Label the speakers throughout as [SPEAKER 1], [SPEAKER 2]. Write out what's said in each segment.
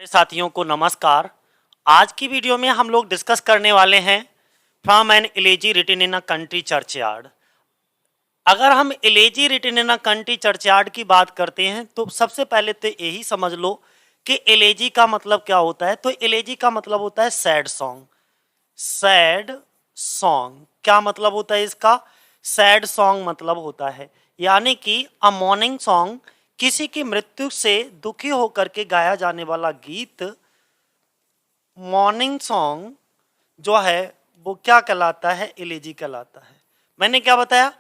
[SPEAKER 1] साथियों को नमस्कार। आज की वीडियो में हम लोग डिस्कस करने वाले हैं from an elegy written in a country churchyard. अगर हम इलेजी रिटन इन अ कंट्री चर्चयार्ड की बात करते हैं तो सबसे पहले तो यही समझ लो कि इलेजी का मतलब क्या होता है। तो इलेजी का मतलब होता है सैड सॉन्ग। सैड सॉन्ग क्या मतलब होता है इसका? सैड सॉन्ग मतलब होता है यानी कि अ मॉर्निंग सॉन्ग, किसी की मृत्यु से दुखी होकर के गाया जाने वाला गीत मॉर्निंग सॉन्ग जो है वो क्या कहलाता है? इलेजी कहलाता है। मैंने क्या बताया?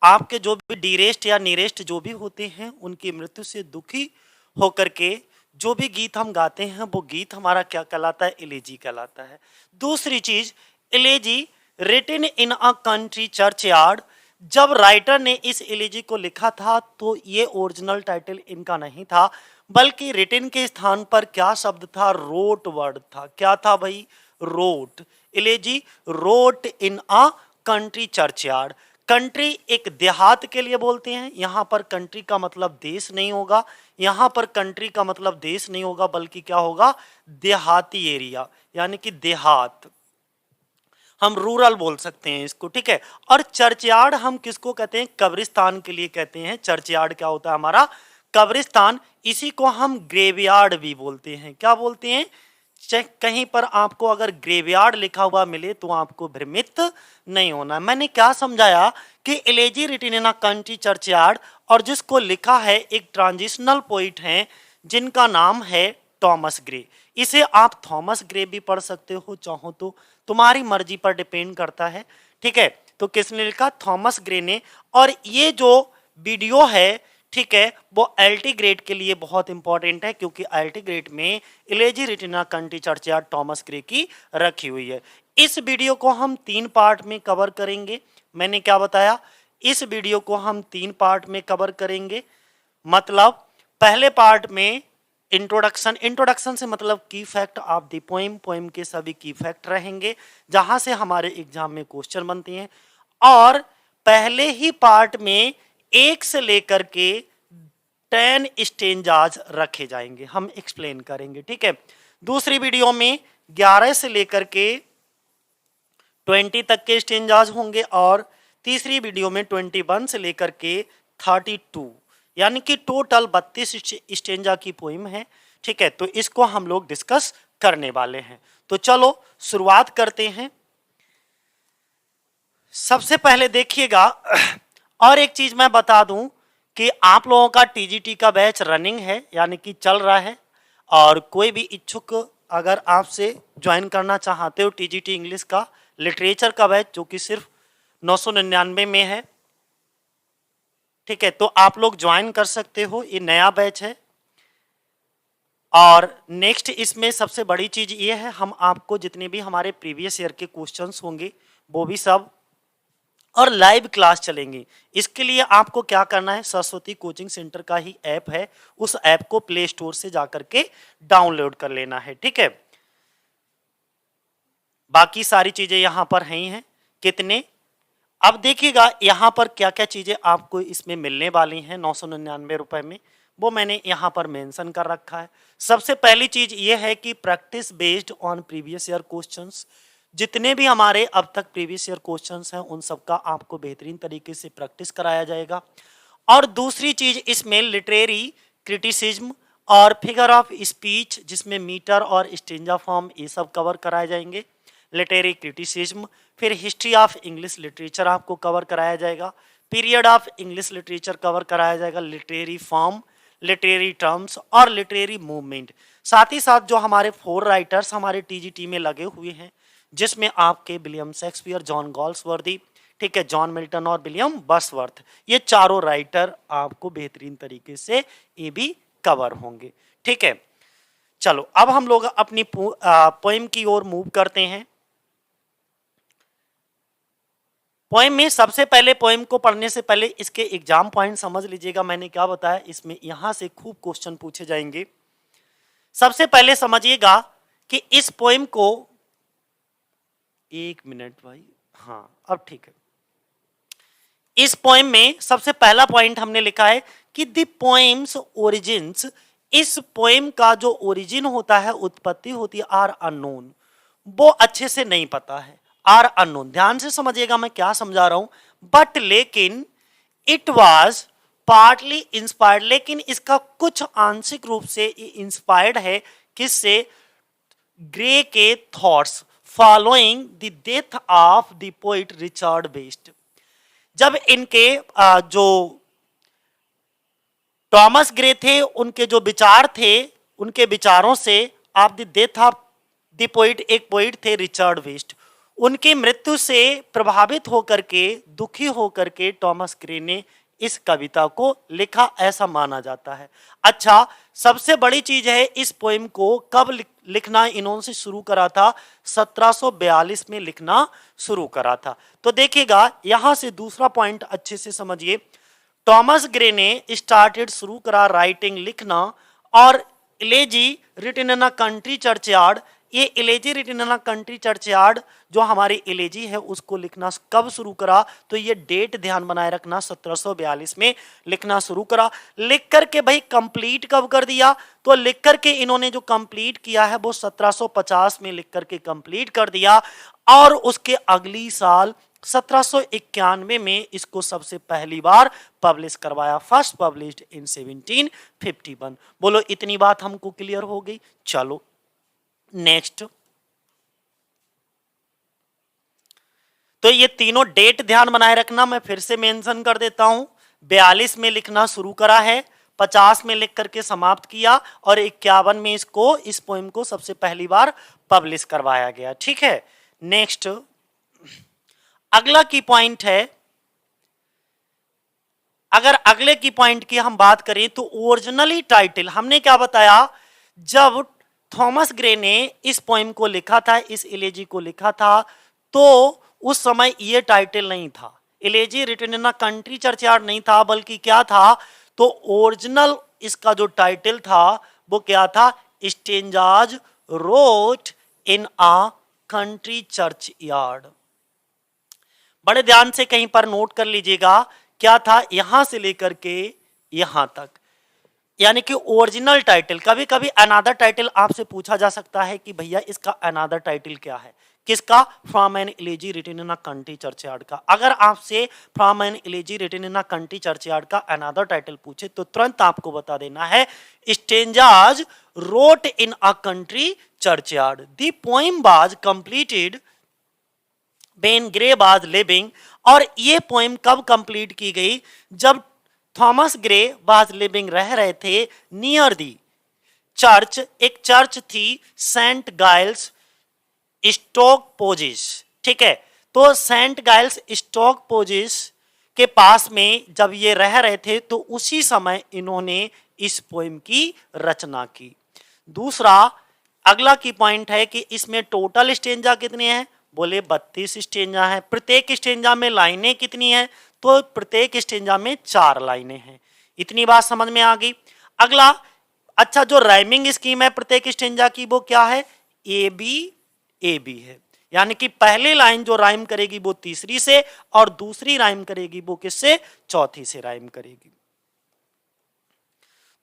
[SPEAKER 1] आपके जो भी डीरेस्ट या नीरेस्ट जो भी होते हैं उनकी मृत्यु से दुखी होकर के जो भी गीत हम गाते हैं वो गीत हमारा क्या कहलाता है? इलेजी कहलाता है। दूसरी चीज, elegy written in a country churchyard. जब राइटर ने इस इलेजी को लिखा था तो ये ओरिजिनल टाइटल इनका नहीं था, बल्कि रिटन के स्थान पर क्या शब्द था? रोट वर्ड था। क्या था भाई? Wrote. Elegy wrote in a country churchyard. Country एक देहात के लिए बोलते हैं। यहां पर कंट्री का मतलब देश नहीं होगा, यहां पर कंट्री का मतलब देश नहीं होगा, बल्कि क्या होगा? देहाती एरिया यानी कि देहात। हम रूरल बोल सकते हैं इसको, ठीक है। और चर्चयार्ड हम किसको कहते हैं? कब्रिस्तान के लिए कहते हैं। चर्चयार्ड क्या होता है? हमारा कब्रिस्तान। इसी को हम ग्रेवयार्ड भी बोलते हैं। क्या बोलते हैं? कहीं पर आपको अगर ग्रेवयार्ड लिखा हुआ मिले तो आपको भ्रमित नहीं होना। मैंने क्या समझाया कि elegy written in a country churchyard, और जिसको लिखा है एक ट्रांजिशनल पोइट हैं जिनका नाम है थॉमस ग्रे। इसे आप थॉमस ग्रे भी पढ़ सकते हो चाहो तो, तुम्हारी मर्जी पर डिपेंड करता है, ठीक है। तो किसने लिखा? थॉमस ग्रे ने। और ये जो वीडियो है, ठीक है, वो एलटी ग्रेड के लिए बहुत इंपॉर्टेंट है, क्योंकि एलटी ग्रेड में elegy written in a country churchyard Thomas Gray की रखी हुई है। इस वीडियो को हम 3 पार्ट में कवर करेंगे। मैंने क्या बताया? इस वीडियो को हम 3 पार्ट में कवर करेंगे। मतलब पहले पार्ट में इंट्रोडक्शन। इंट्रोडक्शन से मतलब की fact of the poem. Poem के सभी की फैक्ट रहेंगे जहां से हमारे एग्जाम में क्वेश्चन बनते हैं। और पहले ही पार्ट में 1 से लेकर के 10 स्टेंजाज रखे जाएंगे, हम एक्सप्लेन करेंगे, ठीक है। दूसरी वीडियो में 11 से लेकर के 20 तक के स्टेंजाज होंगे, और तीसरी वीडियो में 21 से लेकर के 32, यानी कि टोटल 32 स्टेंजा की पोइम है, ठीक है। तो इसको हम लोग डिस्कस करने वाले हैं। तो चलो शुरुआत करते हैं। सबसे पहले देखिएगा, और एक चीज मैं बता दूं कि आप लोगों का टीजीटी का बैच रनिंग है, यानी कि चल रहा है। और कोई भी इच्छुक अगर आपसे ज्वाइन करना चाहते हो टीजीटी इंग्लिश का लिटरेचर का बैच, जो कि सिर्फ 999 में है, ठीक है, तो आप लोग ज्वाइन कर सकते हो। ये नया बैच है। और नेक्स्ट इसमें सबसे बड़ी चीज ये है, हम आपको जितने भी हमारे प्रीवियस ईयर के क्वेश्चंस होंगे वो भी सब, और लाइव क्लास चलेंगी। इसके लिए आपको क्या करना है? सरस्वती कोचिंग सेंटर का ही ऐप है, उस ऐप को प्ले स्टोर से जाकर के डाउनलोड कर लेना है, ठीक है। बाकी सारी चीजें यहां पर हैं ही हैं। कितने? अब देखिएगा यहां पर क्या क्या चीजें आपको इसमें मिलने वाली हैं 999 रुपए में, वो मैंने यहां पर मेंशन कर रखा है। सबसे पहली चीज ये है कि practice based on previous year questions. जितने भी हमारे अब तक प्रीवियस ईयर क्वेश्चंस हैं उन सबका आपको बेहतरीन तरीके से प्रैक्टिस कराया जाएगा। और दूसरी चीज इसमें लिटरेरी क्रिटिसिज्म और फिगर ऑफ स्पीच, जिसमें मीटर और स्टेंजा फॉर्म ये सब कवर कराए जाएंगे। लिटरेरी क्रिटिसिज्म, फिर हिस्ट्री ऑफ इंग्लिश लिटरेचर आपको कवर कराया जाएगा। Period of English literature cover कराया जाएगा। लिटरेरी फॉर्म, लिटरेरी टर्म्स और लिटरेरी मूवमेंट। साथ ही साथ जो हमारे 4 राइटर्स हमारे टीजीटी में लगे हुए हैं, जिसमें आपके विलियम शेक्सपियर, जॉन गॉल्सवर्दी, ठीक है, जॉन मिल्टन और विलियम बर्ड्सवर्थ, ये चारों राइटर आपको बेहतरीन तरीके से ये भी कवर होंगे, ठीक है। चलो अब हम लोग अपनी पोएम की ओर मूव करते हैं। पोएम में सबसे पहले, पोएम को पढ़ने से पहले इसके एग्जाम पॉइंट समझ लीजिएगा। मैंने क्या बताया, इसमें यहां से खूब क्वेश्चन पूछे जाएंगे। सबसे पहले समझिएगा कि इस पोएम को, 1 मिनट भाई, हाँ अब ठीक है। इस पोएम में सबसे पहला पॉइंट हमने लिखा है कि द पोएम्स ओरिजिन्स इस पोएम का जो ओरिजिन होता है, उत्पत्ति होती है, आर अननोन, वो अच्छे से नहीं पता है, आर अननोन। ध्यान से समझिएगा मैं क्या समझा रहा हूं। बट लेकिन इट वाज पार्टली इंस्पायर्ड, लेकिन इसका कुछ आंशिक रूप से इंस्पायर्ड है किससे? ग्रे के thoughts following the death of the poet Richard best. जब इनके जो टॉमस ग्रे थे, उनके जो विचार थे, उनके विचारों से आप the death of the poet, एक पोइट थे रिचर्ड वेस्ट, उनकी मृत्यु से प्रभावित होकर के, दुखी होकर के टॉमस ग्रे ने इस कविता को लिखा, ऐसा माना जाता है। अच्छा, सबसे बड़ी चीज है, इस पोएम को कब लिखना इन्होंने शुरू करा था? 1742 में लिखना शुरू करा था। तो देखिएगा, यहां से दूसरा पॉइंट अच्छे से समझिए। टॉमस ग्रे ने स्टार्टेड, शुरू करा राइटिंग, लिखना, और elegy written in a country churchyard, ये elegy written in a country churchyard जो हमारी इलेजी है उसको लिखना कब शुरू करा? तो ये डेट ध्यान बनाए रखना, 1742 में लिखना शुरू करा। लिख करके भाई कंप्लीट कब कर दिया? तो लिख करके इन्होंने जो कंप्लीट किया है वो 1750 में लिख करके कंप्लीट कर दिया, और उसके अगली साल 1791 में इसको सबसे पहली बार पब्लिश करवाया, फर्स्ट पब्लिश्ड इन 1751। बोलो इतनी बात हमको क्लियर हो गई। चलो नेक्स्ट, तो ये तीनों डेट ध्यान बनाए रखना, मैं फिर से मेंशन कर देता हूं। 42 में लिखना शुरू करा है, 50 में लिख करके समाप्त किया, और 51 में इसको, इस पोएम को सबसे पहली बार पब्लिश करवाया गया। ठीक है, नेक्स्ट अगला की पॉइंट है। अगर अगले की पॉइंट की हम बात करें तो ओरिजिनली टाइटल हमने क्या बताया? जब थॉमस ग्रे ने इस पोएम को लिखा था, इस इलेजी को लिखा था, तो उस समय ये टाइटल नहीं था, elegy written in a country churchyard नहीं था, बल्कि क्या था? तो ओरिजिनल इसका जो टाइटल था वो क्या था? Stanzas road in a country churchyard. बड़े ध्यान से कहीं पर नोट कर लीजिएगा, क्या था? यहां से लेकर के यहां तक, यानी कि ओरिजिनल टाइटल। कभी कभी अनादर टाइटल आपसे पूछा जा सकता है कि भैया इसका अनादर टाइटल क्या है? किसका? From an elegy written in a country churchyard का। अगर आपसे from an elegy written in a country churchyard का अनादर टाइटल पूछे तो तुरंत आपको बता देना है stanzas road in a country churchyard. The poem was completed when grey was living. और ये पोएम कब कंप्लीट की गई? जब थॉमस ग्रे वाज लिविंग, रह रहे थे नियर दी चर्च, एक चर्च थी सेंट गाइल्स स्टॉक पोजिस। ठीक है, तो सेंट गाइल्स स्टॉक पोजिस के पास में जब ये रह रहे थे तो उसी समय इन्होंने इस पोएम की रचना की। दूसरा अगला की पॉइंट है कि इसमें टोटल स्टेंजा कितने हैं? बोले 32 स्टेंजा है। प्रत्येक स्टेंजा में लाइनें कितनी हैं? तो प्रत्येक स्टेंजा में 4 लाइनें हैं। इतनी बात समझ में आ गई। अगला, अच्छा, जो राइमिंग स्कीम है प्रत्येक स्टेंजा की वो क्या है? ए बी है, यानी कि पहली लाइन जो राइम करेगी वो तीसरी से, और दूसरी राइम करेगी वो किससे? चौथी से राइम करेगी।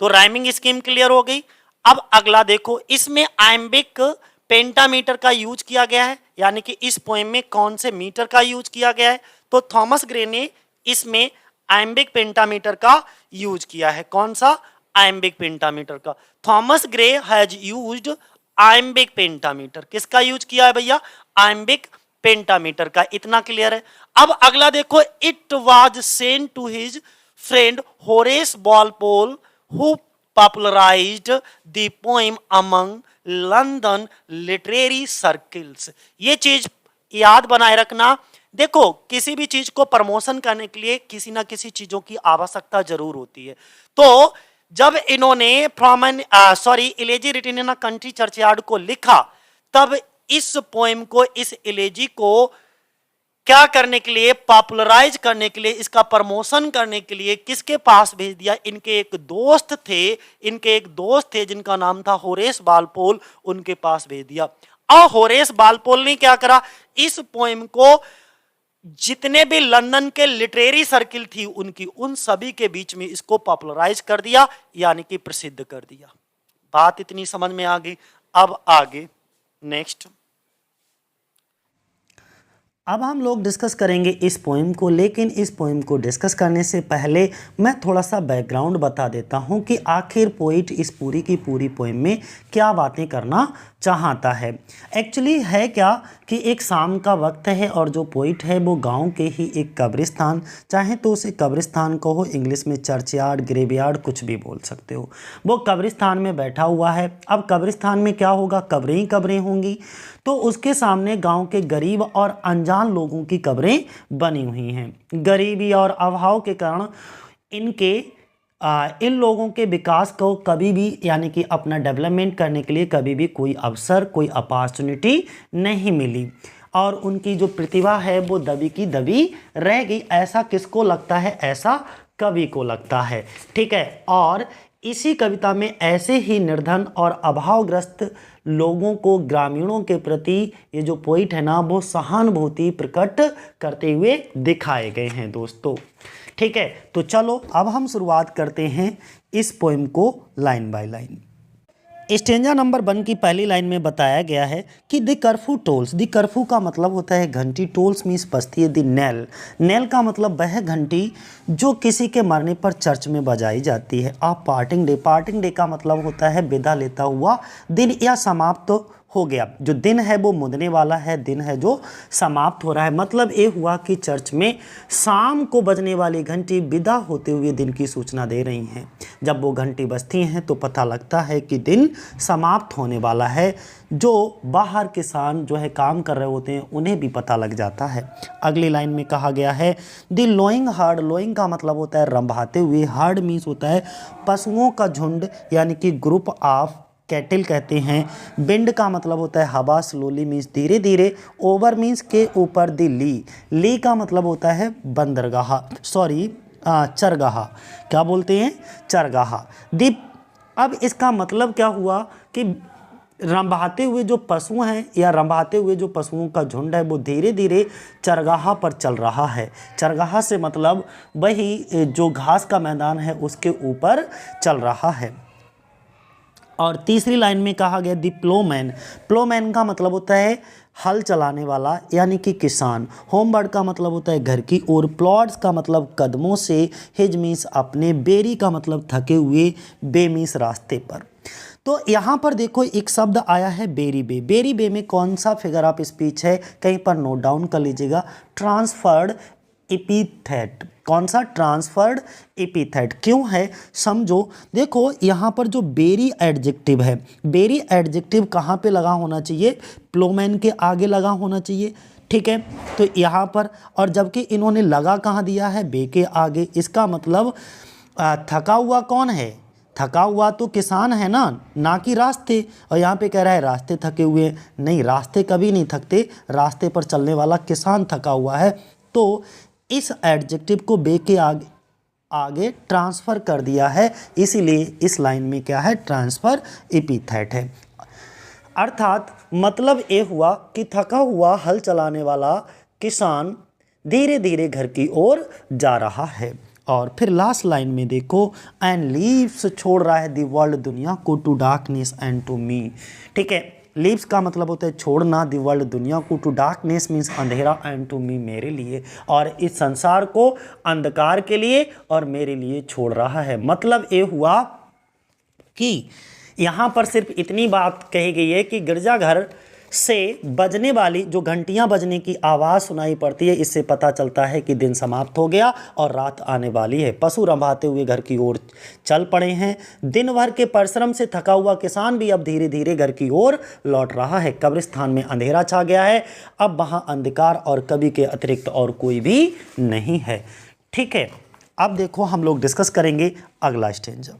[SPEAKER 1] तो राइमिंग स्कीम क्लियर हो गई। अब अगला देखो, इसमें आइम्बिक पेंटामीटर का यूज किया गया है, यानी कि इस पोएम में कौन से मीटर का यूज किया गया है? तो थॉमस ग्रे ने इसमें आइम्बिक पेंटामीटर का यूज किया है। कौन सा? आइम्बिक पेंटामीटर का। Thomas Gray has used iambic pentameter. किसका यूज किया है भैया? आइम्बिक पेंटामीटर का। इतना क्लियर है। अब अगला देखो, it was sent to his friend Horace Walpole who popularised the poem among London literary circles. ये चीज याद बनाए रखना। देखो, किसी भी चीज को प्रमोशन करने के लिए किसी ना किसी चीजों की आवश्यकता जरूर होती है। तो जब इन्होंने from an elegy written in a country churchyard को लिखा, तब इस पोएम को, इस इलेजी को क्या करने के लिए? पॉपुलराइज करने के लिए, इसका प्रमोशन करने के लिए किसके पास भेज दिया? इनके एक दोस्त थे जिनका नाम था होरेस वॉलपोल, उनके पास भेज दिया। और होरेस वॉलपोल ने क्या करा? इस पोएम को जितने भी लंदन के लिटरेरी सर्किल थी उनकी, उन सभी के बीच में इसको पॉपुलराइज कर दिया, यानी कि प्रसिद्ध कर दिया। बात इतनी समझ में आ गई। अब आगे नेक्स्ट,
[SPEAKER 2] अब हम लोग डिस्कस करेंगे इस पोइम को, लेकिन इस पोइम को डिस्कस करने से पहले मैं थोड़ा सा बैकग्राउंड बता देता हूँ कि आखिर पोइट इस पूरी की पूरी पोइम में क्या बातें करना चाहता है। एक्चुअली है क्या कि एक शाम का वक्त है और जो पोइट है वो गांव के ही एक कब्रिस्तान, चाहे तो उसे कब्रिस्तान कहो, इंग्लिश में चर्चयार्ड, ग्रेवयार्ड, कुछ भी बोल सकते हो, वो कब्रिस्तान में बैठा हुआ है। अब कब्रिस्तान में क्या होगा, कब्रें ही कब्रें होंगी, तो उसके सामने गांव के गरीब और अनजान लोगों की कब्रें बनी हुई हैं। गरीबी और अभाव के कारण इन लोगों के विकास को कभी भी, यानी कि अपना डेवलपमेंट करने के लिए कभी भी कोई अवसर, कोई अपॉर्चुनिटी नहीं मिली और उनकी जो प्रतिभा है वो दबी की दबी रह गई। ऐसा किसको लगता है, ऐसा कवि को लगता है, ठीक है। और इसी कविता में ऐसे ही निर्धन और अभावग्रस्त लोगों को, ग्रामीणों के प्रति ये जो पोइट है ना, वो सहानुभूति प्रकट करते हुए दिखाए गए हैं दोस्तों, ठीक है। तो चलो अब हम शुरुआत करते हैं इस पोइम को line by line. Stanza number 1 की पहली लाइन में बताया गया है कि the curfew tolls, the curfew का मतलब होता है घंटी, टोल्स मीन्स बजती है, द नेल, नेल का मतलब वह घंटी जो किसी के मरने पर चर्च में बजाई जाती है। आप पार्टिंग डे, पार्टिंग डे का मतलब होता है विदा लेता हुआ दिन या समाप्त तो हो गया। जो दिन है वो मुदने वाला है, दिन है जो समाप्त हो रहा है। मतलब ये हुआ कि चर्च में शाम को बजने वाली घंटी विदा होते हुए दिन की सूचना दे रही हैं। जब वो घंटी बजती हैं तो पता लगता है कि दिन समाप्त होने वाला है। जो बाहर किसान जो है काम कर रहे होते हैं उन्हें भी पता लग जाता है। अगली लाइन में कहा गया है द लोइंग हर्ड, लोइंग का मतलब होता है रंभाते हुए, हर्ड मीन्स होता है पशुओं का झुंड, यानी कि ग्रुप ऑफ कैटल कहते हैं। बिंड का मतलब होता है हवा, स्लोली मीन्स धीरे धीरे, ओवर मीन्स के ऊपर, दी ली, ली का मतलब होता है बंदरगाह, सॉरी चरगाह, क्या बोलते हैं, चरगाह। दीप, अब इसका मतलब क्या हुआ कि रंभाते हुए जो पशु हैं या रंभाते हुए जो पशुओं का झुंड है वो धीरे धीरे चरगाह पर चल रहा है। चरगाह से मतलब वही जो घास का मैदान है उसके ऊपर चल रहा है। और तीसरी लाइन में कहा गया दी प्लोमैन, प्लोमैन का मतलब होता है हल चलाने वाला, यानी कि किसान। होमवर्ड का मतलब होता है घर की ओर, प्लॉड्स का मतलब कदमों से, हिज मीन्स अपने, बेरी का मतलब थके हुए, बे मीन्स रास्ते पर। तो यहाँ पर देखो एक शब्द आया है बेरी बे, बेरी बे में कौन सा फिगर ऑफ स्पीच है, कहीं पर नोट डाउन कर लीजिएगा, ट्रांसफर्ड एपिथेट। कौन सा, ट्रांसफर्ड एपिथेट। क्यों है समझो, देखो यहाँ पर जो बेरी एडजेक्टिव है, बेरी एडजेक्टिव कहाँ पे लगा होना चाहिए, प्लोमैन के आगे लगा होना चाहिए, ठीक है। तो यहाँ पर, और जबकि इन्होंने लगा कहाँ दिया है, बे के आगे। इसका मतलब थका हुआ कौन है, थका हुआ तो किसान है ना कि रास्ते। और यहाँ पे कह रहा है रास्ते थके हुए, नहीं, रास्ते कभी नहीं थकते, रास्ते पर चलने वाला किसान थका हुआ है। तो इस एडजेक्टिव को बे के आगे ट्रांसफ़र कर दिया है, इसीलिए इस लाइन में क्या है, ट्रांसफ़र एपिथेट है। अर्थात मतलब ये हुआ कि थका हुआ हल चलाने वाला किसान धीरे धीरे घर की ओर जा रहा है। और फिर लास्ट लाइन में देखो, एंड लीव्स, छोड़ रहा है दी वर्ल्ड, दुनिया को, to darkness and to me, ठीक है। लीव्स का मतलब होता है छोड़ना, दी वर्ल्ड, दुनिया को, टू डार्कनेस मीन्स अंधेरा, एंड टू मी, मेरे लिए, और इस संसार को अंधकार के लिए और मेरे लिए छोड़ रहा है। मतलब ये हुआ कि यहाँ पर सिर्फ इतनी बात कही गई है कि गिरजाघर से बजने वाली जो घंटियां बजने की आवाज़ सुनाई पड़ती है, इससे पता चलता है कि दिन समाप्त हो गया और रात आने वाली है। पशु रंभाते हुए घर की ओर चल पड़े हैं। दिन भर के परिश्रम से थका हुआ किसान भी अब धीरे धीरे घर की ओर लौट रहा है। कब्रिस्तान में अंधेरा छा गया है, अब वहाँ अंधकार और कवि के अतिरिक्त और कोई भी नहीं है, ठीक है। अब देखो हम लोग डिस्कस करेंगे अगला stanza.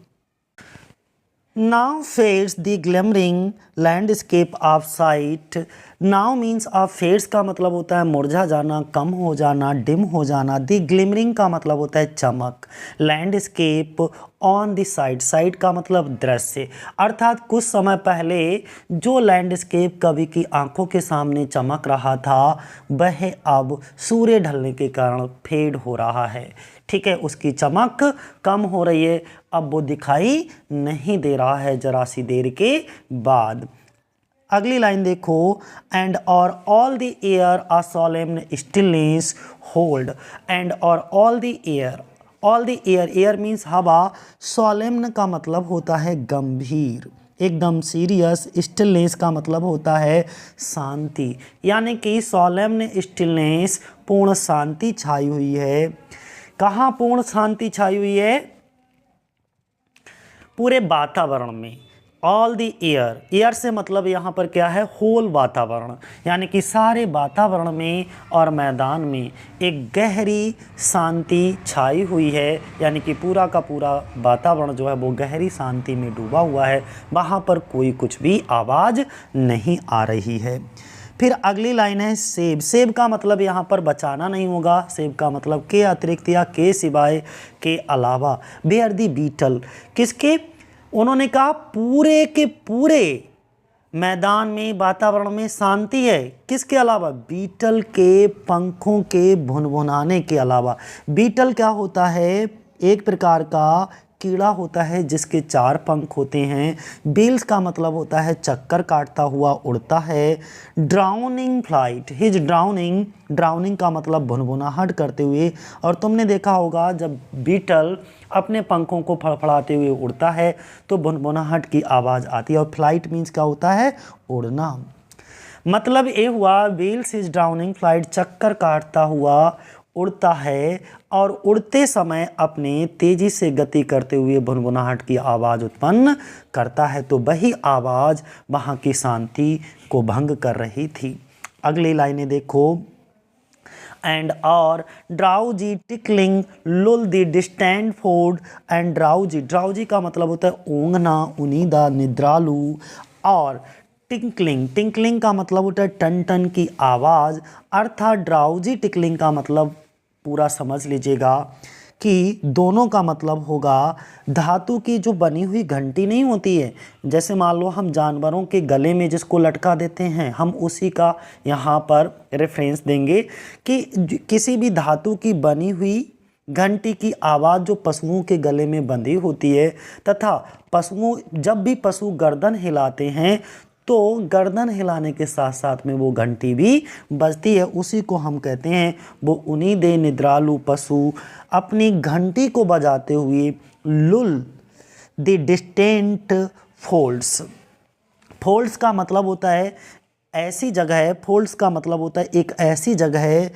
[SPEAKER 2] Now fades the glimmering landscape of sight. Now means of fades का मतलब होता है मुरझा जाना, कम हो जाना, डिम हो जाना। The glimmering का मतलब होता है चमक, landscape on the side, side का मतलब दृश्य, अर्थात कुछ समय पहले जो लैंडस्केप कवि की आंखों के सामने चमक रहा था वह अब सूर्य ढलने के कारण फेड हो रहा है। ठीक है, उसकी चमक कम हो रही है, अब वो दिखाई नहीं दे रहा है जरा सी देर के बाद। अगली लाइन देखो, एंड और all the air a solemn stillness hold, and और all the air, all the air, air means हवा, सोलेम्न का मतलब होता है गंभीर, एकदम सीरियस, स्टिलनेस का मतलब होता है शांति, यानी कि सोलेम्न स्टिलनेस, पूर्ण शांति छाई हुई है। कहाँ पूर्ण शांति छाई हुई है? पूरे वातावरण में। ऑल द एयर, एयर से मतलब यहाँ पर क्या है? होल वातावरण, यानी कि सारे वातावरण में और मैदान में एक गहरी शांति छाई हुई है, यानी कि पूरा का पूरा वातावरण जो है वो गहरी शांति में डूबा हुआ है, वहाँ पर कोई कुछ भी आवाज़ नहीं आ रही है। फिर अगली लाइन है सेब, सेब का मतलब यहाँ पर बचाना नहीं होगा, सेब का मतलब के अतिरिक्त या के सिवाय, के अलावा। बेयर दी बीटल, किसके? उन्होंने कहा पूरे के पूरे मैदान में, वातावरण में शांति है, किसके अलावा? बीटल के पंखों के भुनभुनाने के अलावा। बीटल क्या होता है? एक प्रकार का कीड़ा होता है जिसके 4 पंख होते हैं। बिल्स का मतलब होता है चक्कर काटता हुआ उड़ता है। Drowning flight, his drowning, drowning का मतलब भुनभुनाहट करते हुए, और तुमने देखा होगा जब बीटल अपने पंखों को फड़फड़ाते हुए उड़ता है तो भुनभुनाहट की आवाज़ आती है। और फ्लाइट मीन्स क्या होता है? उड़ना। मतलब ये हुआ बिल्स हिज ड्राउनिंग फ्लाइट, चक्कर काटता हुआ उड़ता है और उड़ते समय अपने तेजी से गति करते हुए भुनभुनाहट की आवाज़ उत्पन्न करता है, तो वही आवाज़ वहाँ की शांति को भंग कर रही थी। अगली लाइनें देखो, एंड और drowsy tinkling lull the distant fold, and drowsy, drowsy का मतलब होता है ऊँघना, उनीदा, निद्रालु, और टिंकलिंग, टिंकलिंग का मतलब होता है टन टन की आवाज़, अर्थात ड्राउजी टिकलिंग का मतलब पूरा समझ लीजिएगा कि दोनों का मतलब होगा धातु की जो बनी हुई घंटी नहीं होती है, जैसे मान लो हम जानवरों के गले में जिसको लटका देते हैं, हम उसी का यहाँ पर रेफरेंस देंगे कि किसी भी धातु की बनी हुई घंटी की आवाज़ जो पशुओं के गले में बंधी होती है, तथा पशुओं, जब भी पशु गर्दन हिलाते हैं तो गर्दन हिलाने के साथ साथ में वो घंटी भी बजती है, उसी को हम कहते हैं वो उन्हीं दे निद्रालु पशु अपनी घंटी को बजाते हुए लुल द डिस्टेंट फोल्ड्स, फोल्ड्स का मतलब होता है ऐसी जगह है, फोल्ड्स का मतलब होता है एक ऐसी जगह है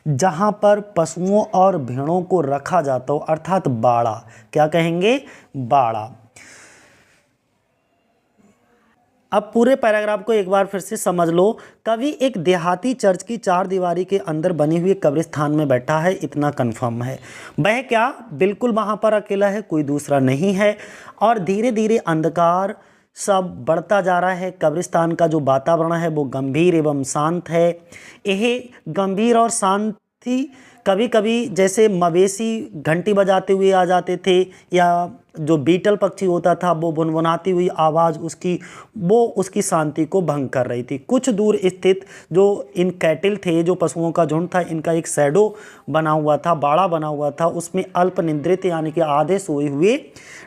[SPEAKER 2] जहाँ पर पशुओं और भेड़ों को रखा जाता हो, अर्थात बाड़ा। क्या कहेंगे? बाड़ा। अब पूरे पैराग्राफ को एक बार फिर से समझ लो। कवि एक देहाती चर्च की 4 दीवारी के अंदर बनी हुई कब्रिस्तान में बैठा है, इतना कंफर्म है। वह क्या बिल्कुल वहाँ पर अकेला है, कोई दूसरा नहीं है, और धीरे धीरे अंधकार सब बढ़ता जा रहा है। कब्रिस्तान का जो वातावरण है वो गंभीर एवं शांत है। यह गंभीर और शांति कभी कभी जैसे मवेशी घंटी बजाते हुए आ जाते थे, या जो बीटल पक्षी होता था वो भुनभुनाती हुई आवाज़ उसकी, वो उसकी शांति को भंग कर रही थी। कुछ दूर स्थित जो इन कैटिल थे, जो पशुओं का झुंड था, इनका एक शैडो बना हुआ था, बाड़ा बना हुआ था, उसमें अल्प निद्रित यानी कि आधे सोए हुए,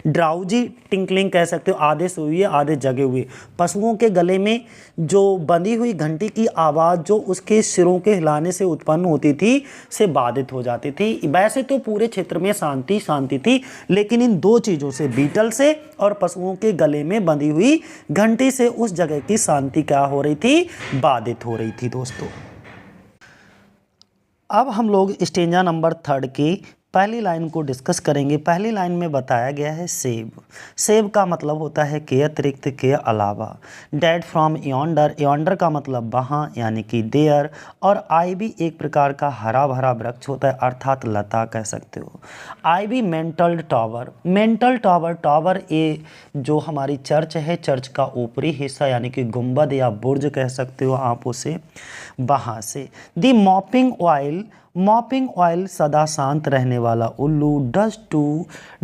[SPEAKER 2] ड्राउजी टिंकलिंग कह सकते हो, आधे सोए हुए आधे जगे हुए पशुओं के गले में जो बंधी हुई घंटी की आवाज़ जो उसके सिरों के हिलाने से उत्पन्न होती थी से बाधित हो जाती थी। वैसे तो पूरे क्षेत्र में शांति शांति थी, लेकिन इन 2 चीज़ों से, बीटल से और पशुओं के गले में बंधी हुई घंटी से उस जगह की शांति क्या हो रही थी? बाधित हो रही थी दोस्तों। अब हम लोग स्टेंजा नंबर 3 की पहली लाइन को डिस्कस करेंगे। पहली लाइन में बताया गया है सेब। सेब का मतलब होता है के अतिरिक्त, के अलावा। डेड फ्रॉम यॉन्डर, यॉन्डर का मतलब वहाँ यानी कि देयर, और आईवी एक प्रकार का हरा भरा वृक्ष होता है, अर्थात लता कह सकते हो। Ivy mantle tower, mantle tower, tower ये जो हमारी चर्च है, चर्च का ऊपरी हिस्सा यानी कि गुंबद या बुर्ज कह सकते हो आप उसे, वहाँ से। The mopping oil, mopping oil सदा शांत रहने वाला उल्लू।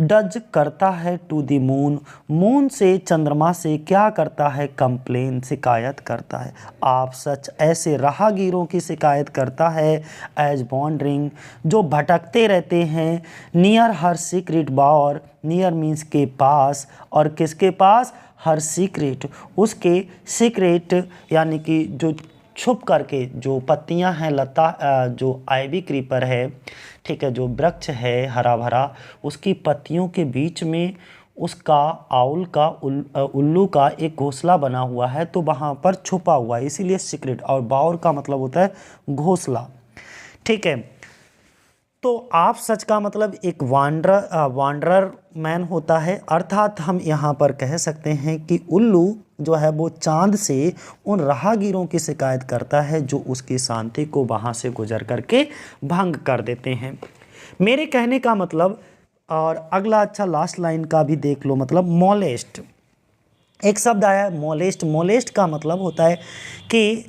[SPEAKER 2] डज करता है टू द मून। मून से चंद्रमा से क्या करता है? कंप्लेन शिकायत करता है। आप सच ऐसे राहगीरों की शिकायत करता है। एज वॉन्डरिंग जो भटकते रहते हैं। नियर हर सीक्रेट बार। नियर मीन्स के पास, और किसके पास? हर सीक्रेट, उसके सीक्रेट यानी कि जो छुप करके जो पत्तियां हैं, लता जो आइवी क्रीपर है, ठीक है, जो वृक्ष है हरा भरा, उसकी पत्तियों के बीच में उसका आउल का उल्लू का एक घोंसला बना हुआ है, तो वहाँ पर छुपा हुआ है, इसीलिए सीक्रेट। और बाउर का मतलब होता है घोंसला, ठीक है। तो आप सच का मतलब एक वांडरर मैन होता है, अर्थात हम यहाँ पर कह सकते हैं कि उल्लू जो है वो चांद से उन राहगीरों की शिकायत करता है जो उसकी शांति को वहाँ से गुजर करके भंग कर देते हैं। मेरे कहने का मतलब, और अगला अच्छा लास्ट लाइन का भी देख लो, मतलब मोलेस्ट। एक शब्द आया है मोलेस्ट। मोलेस्ट का मतलब होता है कि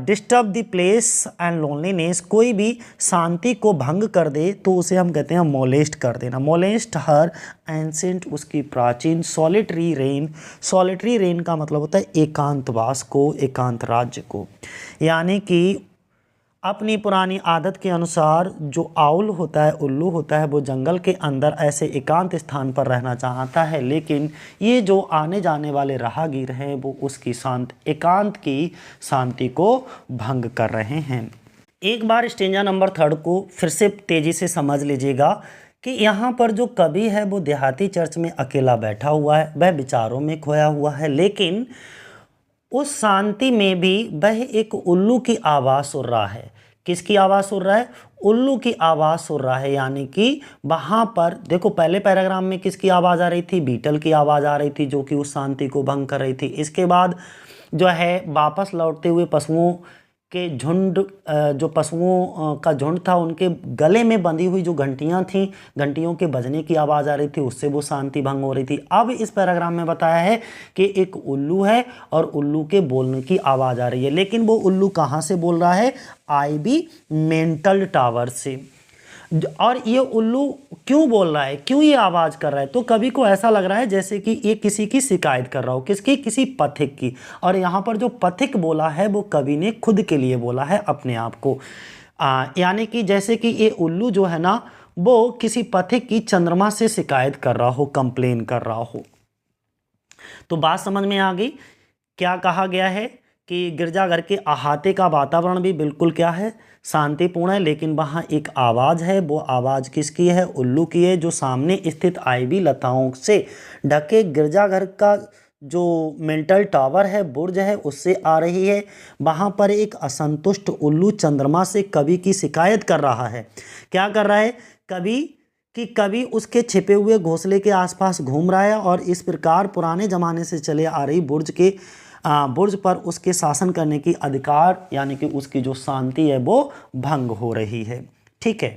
[SPEAKER 2] disturb the place and loneliness, कोई भी शांति को भंग कर दे तो उसे हम कहते हैं मोलेस्ट कर देना। मोलेस्ट हर एंसेंट, उसकी प्राचीन। Solitary rain. सॉलिटरी रेन का मतलब होता है एकांतवास को, एकांत राज्य को, यानी कि अपनी पुरानी आदत के अनुसार जो आउल होता है, उल्लू होता है, वो जंगल के अंदर ऐसे एकांत स्थान पर रहना चाहता है, लेकिन ये जो आने जाने वाले राहगीर हैं वो उसकी एकांत की शांति को भंग कर रहे हैं। एक बार स्टेंजा नंबर 3 को फिर से तेजी से समझ लीजिएगा कि यहाँ पर जो कवि है वो देहाती चर्च में अकेला बैठा हुआ है, वह विचारों में खोया हुआ है, लेकिन उस शांति में भी वह एक उल्लू की आवाज़ सुन रहा है। किसकी आवाज़ सुन रहा है? उल्लू की आवाज़ सुन रहा है। यानी कि वहाँ पर देखो, पहले पैराग्राम में किसकी आवाज़ आ रही थी? बीटल की आवाज़ आ रही थी जो कि उस शांति को भंग कर रही थी। इसके बाद जो है वापस लौटते हुए पशुओं के झुंड, जो पशुओं का झुंड था, उनके गले में बंधी हुई जो घंटियां थीं, घंटियों के बजने की आवाज़ आ रही थी, उससे वो शांति भंग हो रही थी। अब इस पैराग्राफ में बताया है कि एक उल्लू है और उल्लू के बोलने की आवाज़ आ रही है, लेकिन वो उल्लू कहाँ से बोल रहा है? आईवी मेंटल टावर से। और ये उल्लू क्यों बोल रहा है, क्यों ये आवाज़ कर रहा है? तो कवि को ऐसा लग रहा है जैसे कि ये किसी की शिकायत कर रहा हो। किसकी? किसी पथिक की। और यहाँ पर जो पथिक बोला है वो कवि ने खुद के लिए बोला है, अपने आप को। यानी कि जैसे कि ये उल्लू जो है ना, वो किसी पथिक की चंद्रमा से शिकायत कर रहा हो, कंप्लेन कर रहा हो। तो बात समझ में आ गई। क्या कहा गया है कि गिरजाघर के अहाते का वातावरण भी बिल्कुल क्या है? शांतिपूर्ण है, लेकिन वहाँ एक आवाज़ है। वो आवाज़ किसकी है? उल्लू की है, जो सामने स्थित आईवी लताओं से ढके गिरजाघर का जो मेंटल टावर है, बुर्ज है, उससे आ रही है। वहाँ पर एक असंतुष्ट उल्लू चंद्रमा से कवि की शिकायत कर रहा है। क्या कर रहा है? कवि उसके छिपे हुए घोंसले के आसपास घूम रहा है, और इस प्रकार पुराने ज़माने से चले आ रही बुर्ज पर उसके शासन करने की अधिकार, यानी कि उसकी जो शांति है वो भंग हो रही है। ठीक है,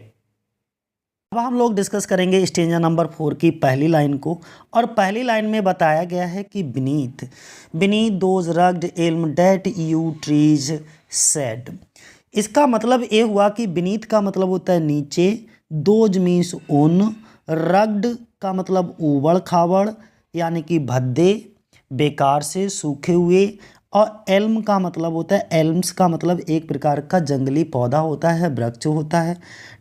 [SPEAKER 2] अब हम लोग डिस्कस करेंगे स्टेंजा नंबर 4 की पहली लाइन को। और पहली लाइन में बताया गया है कि beneath those rugged elm that yew tree's shade. इसका मतलब ये हुआ कि बीनीथ का मतलब होता है नीचे, दोज मीन्स उन, रग्ड का मतलब ऊबड़ खाबड़ यानी कि भद्दे, बेकार से, सूखे हुए, और एल्म का मतलब होता है, एल्म्स का मतलब एक प्रकार का जंगली पौधा होता है, वृक्ष होता है।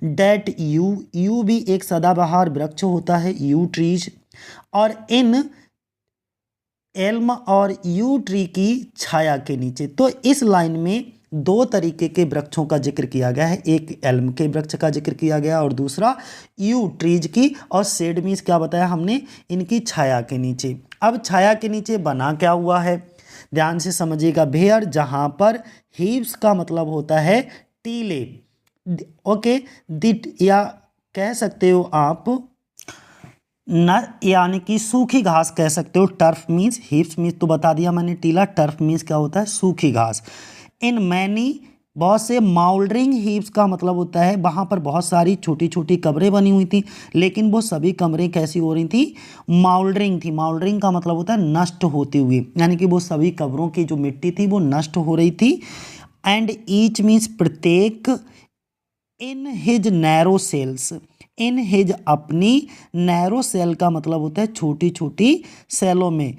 [SPEAKER 2] डेट यू भी एक सदाबहार वृक्ष होता है, यू ट्रीज। और इन एल्म और यू ट्री की छाया के नीचे। तो इस लाइन में दो तरीके के वृक्षों का जिक्र किया गया है, एक एल्म के वृक्ष का जिक्र किया गया और दूसरा यू ट्रीज की। और शेड मीन्स क्या बताया हमने? इनकी छाया के नीचे। अब छाया के नीचे बना क्या हुआ है, ध्यान से समझिएगा। भेड़, जहाँ पर हीव्स का मतलब होता है टीले, ओके, या कह सकते हो आप न, यानी कि सूखी घास कह सकते हो। टर्फ मीन्स, हीव्स मीन्स तो बता दिया मैंने टीला, टर्फ मीन्स क्या होता है? सूखी घास। इन मैनी, बहुत से। माउल्डरिंग हीव्स का मतलब होता है वहाँ पर बहुत सारी छोटी छोटी कब्रें बनी हुई थी, लेकिन वो सभी कमरें कैसी हो रही थी? माउल्डरिंग थी। माउल्डरिंग का मतलब होता है नष्ट होती हुई, यानी कि वो सभी कब्रों की जो मिट्टी थी वो नष्ट हो रही थी। एंड ईच मीन्स प्रत्येक, in his narrow cells, in his अपनी, नैरो सेल का मतलब होता है छोटी छोटी सेलों में।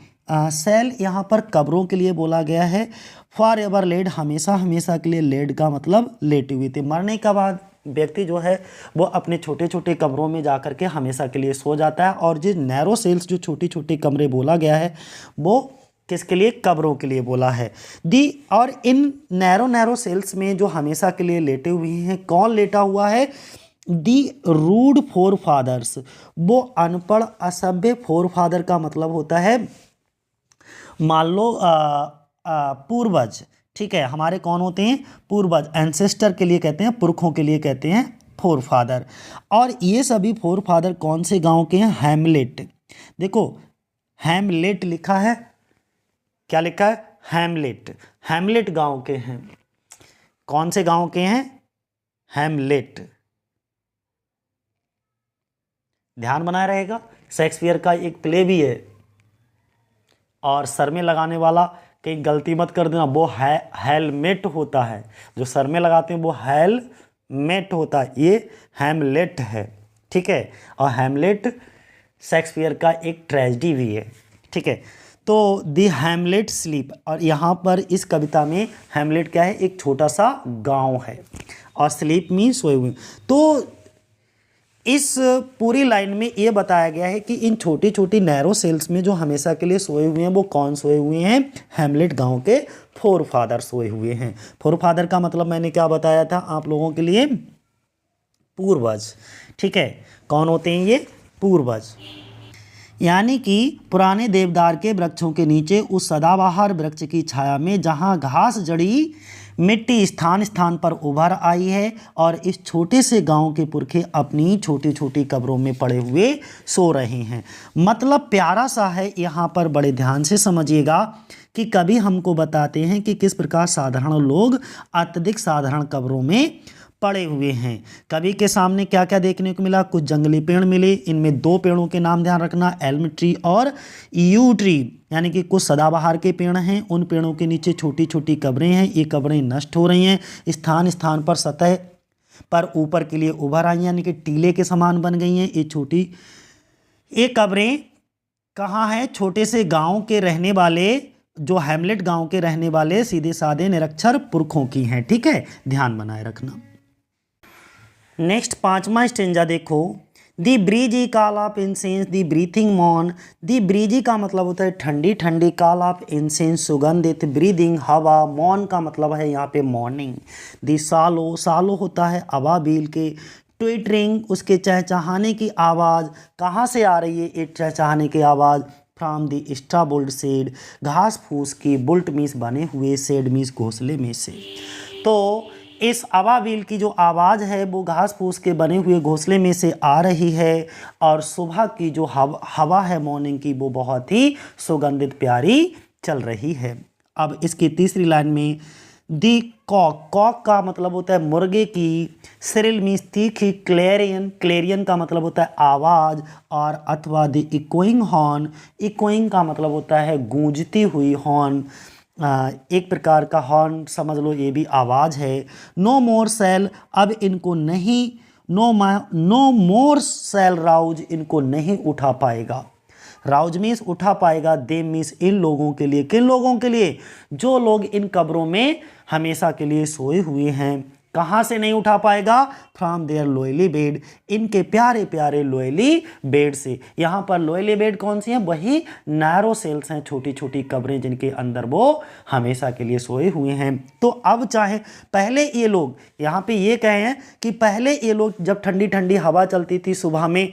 [SPEAKER 2] सेल यहाँ पर कब्रों के लिए बोला गया है। फॉर एवर लेड, हमेशा हमेशा के लिए, लेड का मतलब लेटे हुए थे। मरने के बाद व्यक्ति जो है वो अपने छोटे छोटे कमरों में जा कर के हमेशा के लिए सो जाता है। और जो नैरो सेल्स, जो छोटी छोटी कमरे बोला गया है, वो किसके लिए? कब्रों के लिए बोला है। दी, और इन नैरो नैरो सेल्स में जो हमेशा के लिए लेटे हुए हैं, कौन लेटा हुआ है? दी रूड फोर फादर्स, वो अनपढ़ असभ्य। फोर फादर का मतलब होता है मान लो पूर्वज, ठीक है। हमारे कौन होते हैं? पूर्वज, एंसेस्टर के लिए कहते हैं, पुरखों के लिए कहते हैं फोर फादर। और ये सभी फोर फादर कौन से गांव के हैं? हैमलेट। देखो हैमलेट लिखा है, क्या लिखा है? हैमलेट। हैमलेट गांव के हैं। कौन से गांव के हैं? हैमलेट। ध्यान बनाए रहेगा। शेक्सपियर का एक प्ले भी है, और सर में लगाने वाला कहीं गलती मत कर देना, वो हेलमेट होता है। जो सर में लगाते हैं वो हेलमेट होता है, ये हैमलेट है, ठीक है। और हैमलेट शेक्सपियर का एक ट्रेजेडी भी है, ठीक है। तो दी हैमलेट स्लीप, और यहाँ पर इस कविता में हैमलेट क्या है? एक छोटा सा गांव है, और स्लीप मीन सोए हुए। तो इस पूरी लाइन में ये बताया गया है कि इन छोटी छोटी नैरो सेल्स में जो हमेशा के लिए सोए हुए हैं, वो कौन सोए हुए हैं? हैमलेट गांव के फोर फादर सोए हुए हैं। फोर फादर का मतलब मैंने क्या बताया था आप लोगों के लिए? पूर्वज, ठीक है। कौन होते हैं ये? पूर्वज। यानी कि पुराने देवदार के वृक्षों के नीचे उस सदाबहार वृक्ष की छाया में, जहां घास जड़ी मिट्टी स्थान स्थान पर उभर आई है, और इस छोटे से गांव के पुरखे अपनी छोटी छोटी कब्रों में पड़े हुए सो रहे हैं। मतलब प्यारा सा है। यहाँ पर बड़े ध्यान से समझिएगा कि कवि हमको बताते हैं कि किस प्रकार साधारण लोग अत्यधिक साधारण कब्रों में पड़े हुए हैं। कवि के सामने क्या क्या देखने को मिला? कुछ जंगली पेड़ मिले, इनमें दो पेड़ों के नाम ध्यान रखना, एल्म ट्री और यू ट्री, यानी कि कुछ सदाबहार के पेड़ हैं। उन पेड़ों के नीचे छोटी छोटी कब्रें हैं। ये कब्रें नष्ट हो रही हैं, स्थान स्थान पर सतह पर ऊपर के लिए उभर आई, यानी कि टीले के समान बन गई हैं। ये कब्रें कहाँ हैं? छोटे से गांव के रहने वाले, जो हैमलेट गांव के रहने वाले सीधे साधे निरक्षर पुरखों की हैं, ठीक है। ध्यान बनाए रखना। नेक्स्ट 5वां स्टेंजा देखो। The breezy call of incense the breathing मॉन। दी ब्रीजी का मतलब होता है ठंडी ठंडी, कॉल ऑफ इंसेंस सुगंधित, ब्रीदिंग हवा, मॉन का मतलब है यहाँ पे मॉर्निंग। दी सालो, सालो होता है अबाबील के, ट्विटरिंग उसके चहचहाने की आवाज़। कहाँ से आ रही है ये चहचहाने की आवाज़? फ्रॉम दी स्ट्राबोल्ड शेड, घास फूस की बुल्ट मीस बने हुए, शेड मीस घोंसले में से। तो इस अबाबिल की जो आवाज़ है वो घास फूस के बने हुए घोंसले में से आ रही है, और सुबह की जो हवा है मॉर्निंग की, वो बहुत ही सुगंधित प्यारी चल रही है। अब इसकी तीसरी लाइन में दी कॉक, कॉक का मतलब होता है मुर्गे की, सिरिल मीन्स तीखी, क्लेरियन, क्लेरियन का मतलब होता है आवाज़, और अथवा दी इकोइंग हॉर्न, इकोइंग का मतलब होता है गूंजती हुई हॉर्न, एक प्रकार का हॉर्न समझ लो, ये भी आवाज़ है। नो मोर सेल, अब इनको नहीं, नो मोर सेल राउज, इनको नहीं उठा पाएगा। राउज मीन्स उठा पाएगा, दे मीन्स इन लोगों के लिए। किन लोगों के लिए? जो लोग इन कब्रों में हमेशा के लिए सोए हुए हैं। कहाँ से नहीं उठा पाएगा? फ्रॉम देयर लोयली बेड, इनके प्यारे प्यारे लोयली बेड से। यहाँ पर लोयली बेड कौन सी है? वही नैरो सेल्स हैं, छोटी छोटी कब्रें जिनके अंदर वो हमेशा के लिए सोए हुए हैं। तो अब चाहे पहले ये लोग, यहाँ पे ये कहे हैं कि पहले ये लोग जब ठंडी ठंडी हवा चलती थी, सुबह में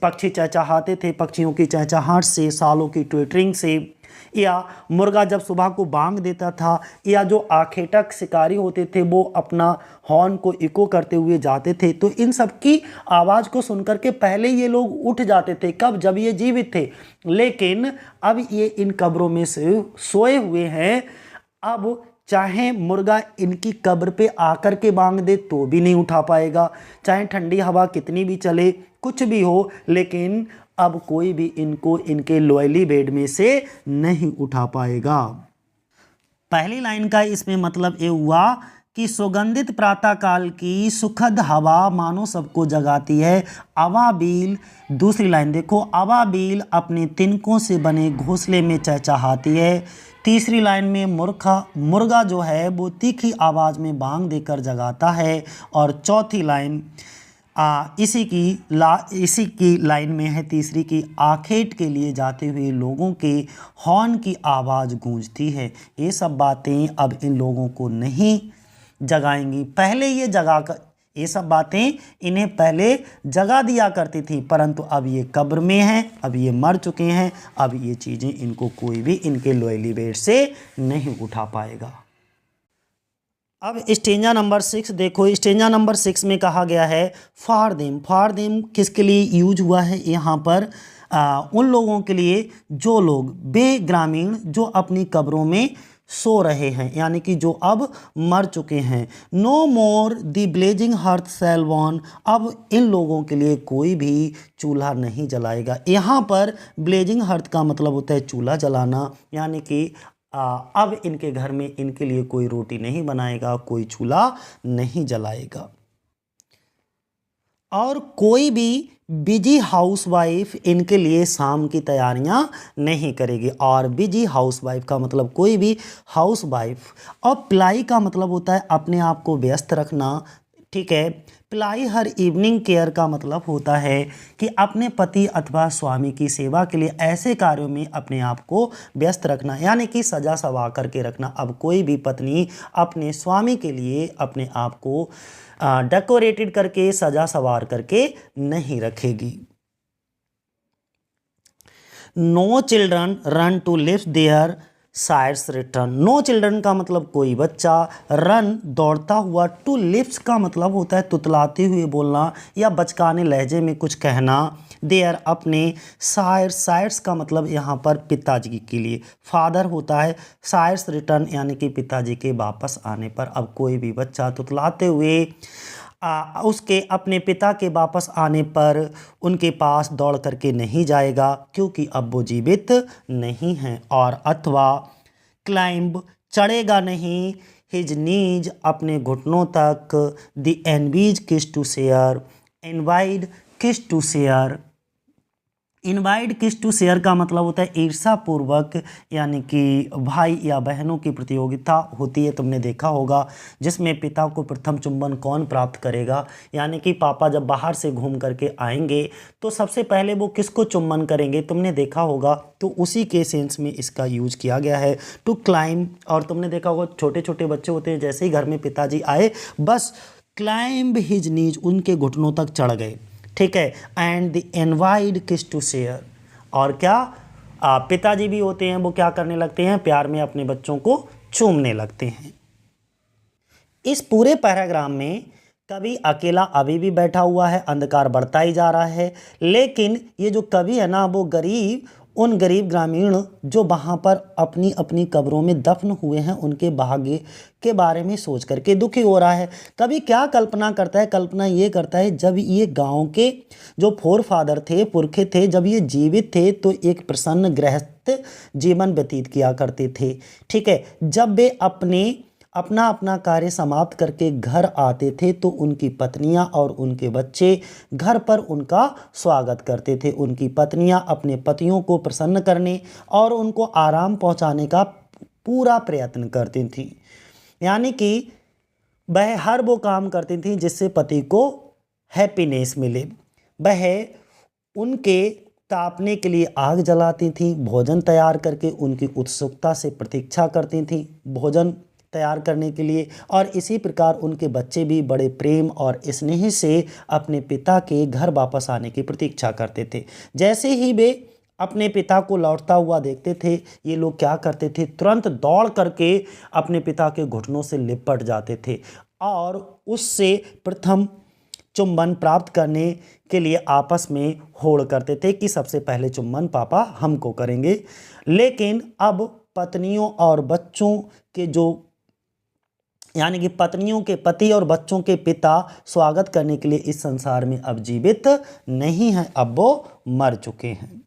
[SPEAKER 2] पक्षी चहचहाते थे, पक्षियों की चहचहाहट से, सालों की ट्विटरिंग से, या मुर्गा जब सुबह को बांग देता था, या जो आखेटक शिकारी होते थे वो अपना हॉर्न को इको करते हुए जाते थे, तो इन सब की आवाज़ को सुनकर के पहले ये लोग उठ जाते थे। कब? जब ये जीवित थे। लेकिन अब ये इन कब्रों में से सोए हुए हैं। अब चाहे मुर्गा इनकी कब्र पे आकर के बांग दे तो भी नहीं उठा पाएगा, चाहे ठंडी हवा कितनी भी चले, कुछ भी हो, लेकिन अब कोई भी इनको इनके लोयली बेड में से नहीं उठा पाएगा। पहली लाइन का इसमें मतलब ये हुआ कि सुगंधित प्रातःकाल की सुखद हवा मानो सबको जगाती है। अबाबील, दूसरी लाइन देखो, अबाबील अपने तिनकों से बने घोंसले में चहचहाती है। तीसरी लाइन में मुर्गा जो है वो तीखी आवाज़ में बांग देकर जगाता है। और चौथी लाइन इसी की लाइन में है तीसरी की, आखेट के लिए जाते हुए लोगों के हॉर्न की आवाज़ गूंजती है। ये सब बातें अब इन लोगों को नहीं जगाएंगी। पहले ये ये सब बातें इन्हें पहले जगा दिया करती थी, परंतु अब ये कब्र में हैं, अब ये मर चुके हैं, अब ये चीज़ें इनको कोई भी इनके लोयली बेड से नहीं उठा पाएगा। अब स्टेंजा नंबर 6 देखो, स्टेंजा नंबर 6 में कहा गया है फॉर देम किसके लिए यूज हुआ है यहाँ पर? उन लोगों के लिए जो लोग बेग्रामीण, जो अपनी कब्रों में सो रहे हैं, यानी कि जो अब मर चुके हैं। No more the blazing hearth shall burn, अब इन लोगों के लिए कोई भी चूल्हा नहीं जलाएगा। यहाँ पर ब्लेजिंग हर्थ का मतलब होता है चूल्हा जलाना, यानी कि अब इनके घर में इनके लिए कोई रोटी नहीं बनाएगा, कोई चूल्हा नहीं जलाएगा। और कोई भी बिजी हाउसवाइफ इनके लिए शाम की तैयारियां नहीं करेगी। और बिजी हाउसवाइफ का मतलब कोई भी हाउसवाइफ, और प्लाई का मतलब होता है अपने आप को व्यस्त रखना, ठीक है। प्लाई हर इवनिंग केयर का मतलब होता है कि अपने पति अथवा स्वामी की सेवा के लिए ऐसे कार्यों में अपने आप को व्यस्त रखना, यानी कि सजा सवा करके रखना। अब कोई भी पत्नी अपने स्वामी के लिए अपने आप को डेकोरेटेड करके सजा सवार करके नहीं रखेगी। No children run to lift their sides return. No children का मतलब कोई बच्चा, रन दौड़ता हुआ, टू लिफ्ट का मतलब होता है तुतलाते हुए बोलना या बचकाने लहजे में कुछ कहना। देयर अपने, साइड्स का मतलब यहाँ पर पिताजी के लिए फादर होता है। साइड्स रिटर्न यानी कि पिताजी के वापस आने पर। अब कोई भी बच्चा तुतलाते हुए उसके अपने पिता के वापस आने पर उनके पास दौड़ करके नहीं जाएगा, क्योंकि अब वो जीवित नहीं हैं। और अथवा क्लाइंब, चढ़ेगा नहीं, हिज नीज, अपने घुटनों तक, द एनवीज किस टू शेयर, इनवाइड किस टू शेयर। इनवाइट किस टू शेयर का मतलब होता है ईर्ष्यापूर्वक, यानी कि भाई या बहनों की प्रतियोगिता होती है, तुमने देखा होगा, जिसमें पिता को प्रथम चुंबन कौन प्राप्त करेगा। यानी कि पापा जब बाहर से घूम करके आएंगे तो सबसे पहले वो किसको चुंबन करेंगे, तुमने देखा होगा। तो उसी के सेंस में इसका यूज किया गया है, टू क्लाइंब। और तुमने देखा होगा छोटे छोटे बच्चे होते हैं, जैसे ही घर में पिताजी आए बस क्लाइंब हिज नीज, उनके घुटनों तक चढ़ गए, ठीक है। एंड द इनवाइड किस टू शेयर, और क्या पिताजी भी होते हैं वो क्या करने लगते हैं, प्यार में अपने बच्चों को चूमने लगते हैं। इस पूरे पैराग्राम में कवि अकेला अभी भी बैठा हुआ है, अंधकार बढ़ता ही जा रहा है। लेकिन ये जो कवि है ना, वो उन गरीब ग्रामीण जो वहाँ पर अपनी अपनी कब्रों में दफन हुए हैं, उनके भाग्य के बारे में सोच करके दुखी हो रहा है। कभी क्या कल्पना करता है, कल्पना ये करता है जब ये गांव के जो फोर फादर थे, पुरखे थे, जब ये जीवित थे तो एक प्रसन्न गृहस्थ जीवन व्यतीत किया करते थे, ठीक है। जब वे अपना अपना कार्य समाप्त करके घर आते थे तो उनकी पत्नियां और उनके बच्चे घर पर उनका स्वागत करते थे। उनकी पत्नियां अपने पतियों को प्रसन्न करने और उनको आराम पहुंचाने का पूरा प्रयत्न करती थीं, यानी कि वह हर वो काम करती थीं जिससे पति को हैप्पीनेस मिले। वह उनके तापने के लिए आग जलाती थीं, भोजन तैयार करके उनकी उत्सुकता से प्रतीक्षा करती थीं भोजन तैयार करने के लिए। और इसी प्रकार उनके बच्चे भी बड़े प्रेम और स्नेह से अपने पिता के घर वापस आने की प्रतीक्षा करते थे। जैसे ही वे अपने पिता को लौटता हुआ देखते थे, ये लोग क्या करते थे, तुरंत दौड़ करके अपने पिता के घुटनों से लिपट जाते थे और उससे प्रथम चुंबन प्राप्त करने के लिए आपस में होड़ करते थे कि सबसे पहले चुंबन पापा हमको करेंगे। लेकिन अब पत्नियों और बच्चों के यानी कि पत्नियों के पति और बच्चों के पिता स्वागत करने के लिए इस संसार में अब जीवित नहीं हैं, अब वो मर चुके हैं।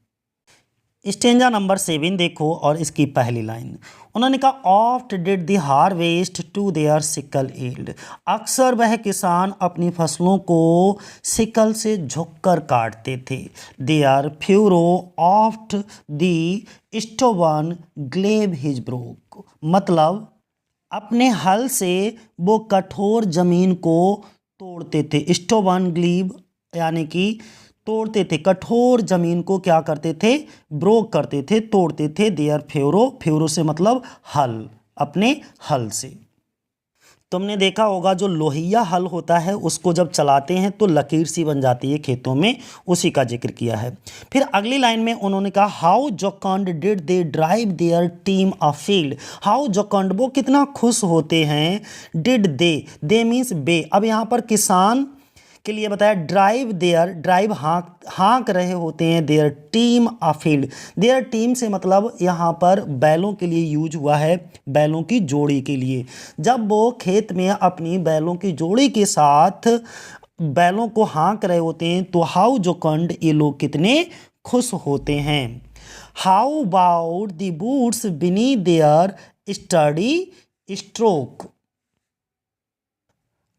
[SPEAKER 2] स्टेंजा नंबर 7 देखो और इसकी पहली लाइन, उन्होंने कहा oft did the harvest to their sickle yield. अक्सर वह किसान अपनी फसलों को सिकल से झुककर काटते थे। Their furrow oft the stubborn glebe his broke, मतलब अपने हल से वो कठोर जमीन को तोड़ते थे। स्टोवन ग्लीब यानी कि तोड़ते थे, कठोर जमीन को क्या करते थे, ब्रोक करते थे, तोड़ते थे। देयर फ्यूरो, फ्यूरो से मतलब हल, अपने हल से। तुमने देखा होगा जो लोहिया हल होता है उसको जब चलाते हैं तो लकीर सी बन जाती है खेतों में, उसी का जिक्र किया है। फिर अगली लाइन में उन्होंने कहा how जोकंड did they drive their team a field. How जोकंड, वो कितना खुश होते हैं। डिड दे मीन्स बे। अब यहाँ पर किसान के लिए बताया ड्राइव देयर, ड्राइव हाँक रहे होते हैं। Their team a field, their team से मतलब यहाँ पर बैलों के लिए यूज हुआ है, बैलों की जोड़ी के लिए। जब वो खेत में अपनी बैलों की जोड़ी के साथ बैलों को हाँक रहे होते हैं तो हाउ जोकंड, ये लोग कितने खुश होते हैं। How about the boots beneath there study stroke,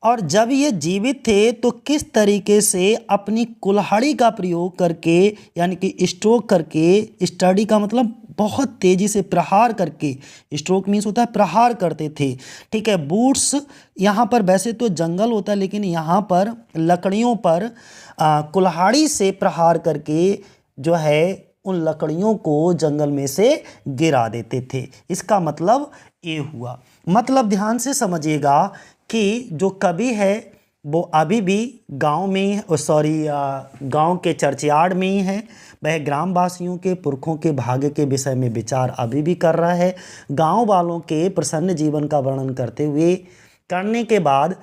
[SPEAKER 2] और जब ये जीवित थे तो किस तरीके से अपनी कुल्हाड़ी का प्रयोग करके, यानी कि स्ट्रोक करके, स्टडी का मतलब बहुत तेज़ी से प्रहार करके, स्ट्रोक मीन्स होता है प्रहार करते थे। ठीक है, बूट्स यहाँ पर वैसे तो जंगल होता है लेकिन यहाँ पर लकड़ियों पर कुल्हाड़ी से प्रहार करके जो है उन लकड़ियों को जंगल में से गिरा देते थे। इसका मतलब ये हुआ। मतलब ध्यान से समझिएगा कि जो कवि है वो अभी भी गांव में ही, गांव के चर्चयार्ड में ही है। वह ग्रामवासियों के पुरखों के भाग्य के विषय में विचार अभी भी कर रहा है। गांव वालों के प्रसन्न जीवन का वर्णन करने के बाद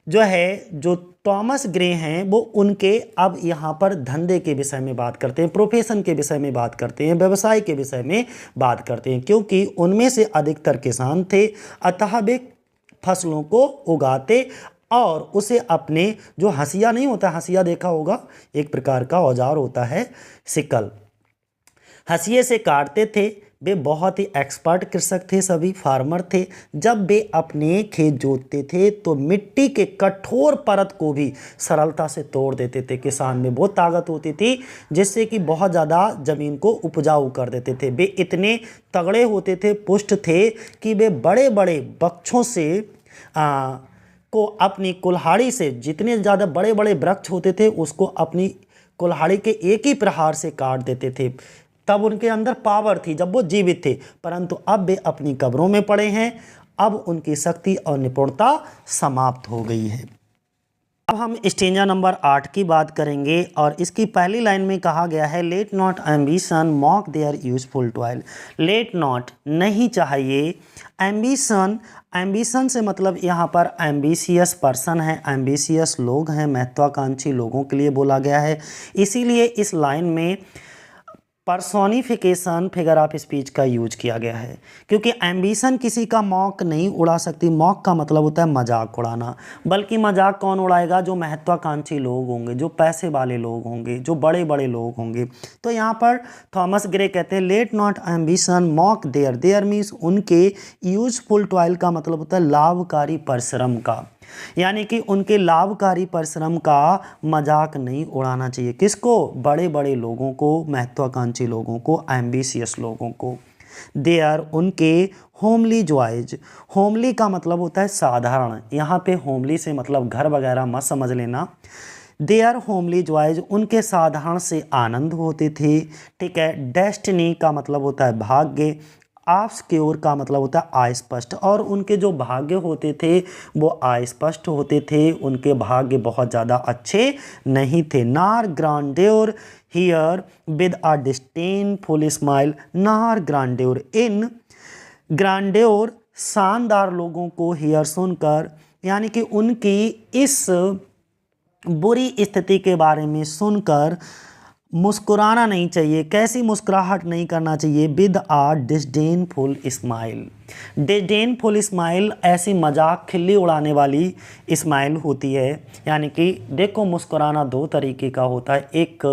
[SPEAKER 2] जो थॉमस ग्रे हैं वो उनके अब यहाँ पर धंधे के विषय में बात करते हैं, प्रोफेशन के विषय में बात करते हैं, व्यवसाय के विषय में बात करते हैं। क्योंकि उनमें से अधिकतर किसान थे, अतः वे फसलों को उगाते और उसे अपने, जो हंसिया नहीं होता, हंसिया देखा होगा, एक प्रकार का औजार होता है, सिकल, हंसिये से काटते थे। वे बहुत ही एक्सपर्ट कृषक थे, सभी फार्मर थे। जब वे अपने खेत जोतते थे तो मिट्टी के कठोर परत को भी सरलता से तोड़ देते थे। किसान में बहुत ताकत होती थी जिससे कि बहुत ज़्यादा ज़मीन को उपजाऊ कर देते थे। वे इतने तगड़े होते थे, पुष्ट थे कि वे बड़े बड़े वृक्षों से को अपनी कुल्हाड़ी से, जितने ज़्यादा बड़े बड़े वृक्ष होते थे उसको अपनी कुल्हाड़ी के एक ही प्रहार से काट देते थे। तब उनके अंदर पावर थी जब वो जीवित थे, परंतु अब वे अपनी कब्रों में पड़े हैं। अब उनकी शक्ति और निपुणता समाप्त हो गई है। अब हम स्टेंजा नंबर 8 की बात करेंगे और इसकी पहली लाइन में कहा गया है let not ambition mock their useful toil. Let not, नहीं चाहिए, एम्बिशन, एम्बिशन से मतलब यहाँ पर एम्बिशियस पर्सन है, एम्बिशियस लोग हैं, महत्वाकांक्षी लोगों के लिए बोला गया है। इसीलिए इस लाइन में पर्सोनिफिकेशन फिगर ऑफ स्पीच का यूज किया गया है, क्योंकि एम्बिशन किसी का मौक नहीं उड़ा सकती। मौक का मतलब होता है मजाक उड़ाना, बल्कि मजाक कौन उड़ाएगा, जो महत्वाकांक्षी लोग होंगे, जो पैसे वाले लोग होंगे, जो बड़े बड़े लोग होंगे। तो यहाँ पर थॉमस ग्रे कहते हैं let not ambition mock their, their means उनके, यूजफुल टॉयल का मतलब होता है लाभकारी परिश्रम का, यानी कि उनके लाभकारी परिश्रम का मजाक नहीं उड़ाना चाहिए। किसको, बड़े बड़े लोगों को, महत्वाकांक्षी लोगों को, एम्बिशियस लोगों को। दे आर, उनके होमली जॉयज, होमली का मतलब होता है साधारण, यहाँ पे होमली से मतलब घर वगैरह मत समझ लेना। दे आर होमली जॉयज, उनके साधारण से आनंद होते थे। ठीक है, डेस्टिनी का मतलब होता है भाग्य, ऑब्सक्योर का मतलब होता है अस्पष्ट, और उनके जो भाग्य होते थे वो अस्पष्ट होते थे, उनके भाग्य बहुत ज़्यादा अच्छे नहीं थे। नार ग्रांड्योर हियर विद अ डिस्डेनफुल स्माइल, नार ग्रांड्योर, इन ग्रांड्योर शानदार लोगों को हियर सुनकर, यानी कि उनकी इस बुरी स्थिति के बारे में सुनकर मुस्कुराना नहीं चाहिए। कैसी मुस्कुराहट नहीं करना चाहिए, विद आ डिस्डेनफुल स्माइल। डिस्डेनफुल स्माइल ऐसी मजाक खिल्ली उड़ाने वाली स्माइल होती है, यानी कि देखो मुस्कुराना दो तरीके का होता है, एक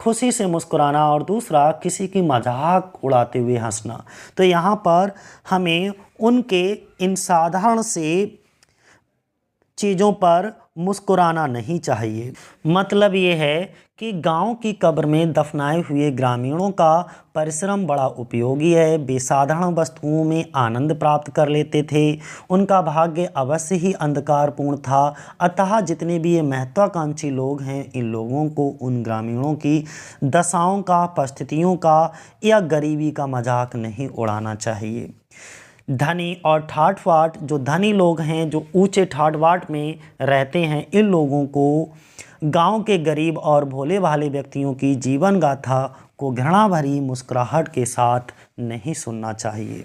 [SPEAKER 2] खुशी से मुस्कुराना और दूसरा किसी की मजाक उड़ाते हुए हंसना। तो यहाँ पर हमें उनके इन साधारण से चीज़ों पर मुस्कुराना नहीं चाहिए। मतलब ये है कि गांव की कब्र में दफनाए हुए ग्रामीणों का परिश्रम बड़ा उपयोगी है। वे साधारण वस्तुओं में आनंद प्राप्त कर लेते थे। उनका भाग्य अवश्य ही अंधकारपूर्ण था। अतः जितने भी ये महत्वाकांक्षी लोग हैं, इन लोगों को उन ग्रामीणों की दशाओं का, परिस्थितियों का या गरीबी का मजाक नहीं उड़ाना चाहिए। धनी और ठाट बाट, जो धनी लोग हैं, जो ऊंचे ठाट बाट में रहते हैं, इन लोगों को गांव के गरीब और भोले भाले व्यक्तियों की जीवन गाथा को घृणा भरी मुस्कुराहट के साथ नहीं सुनना चाहिए।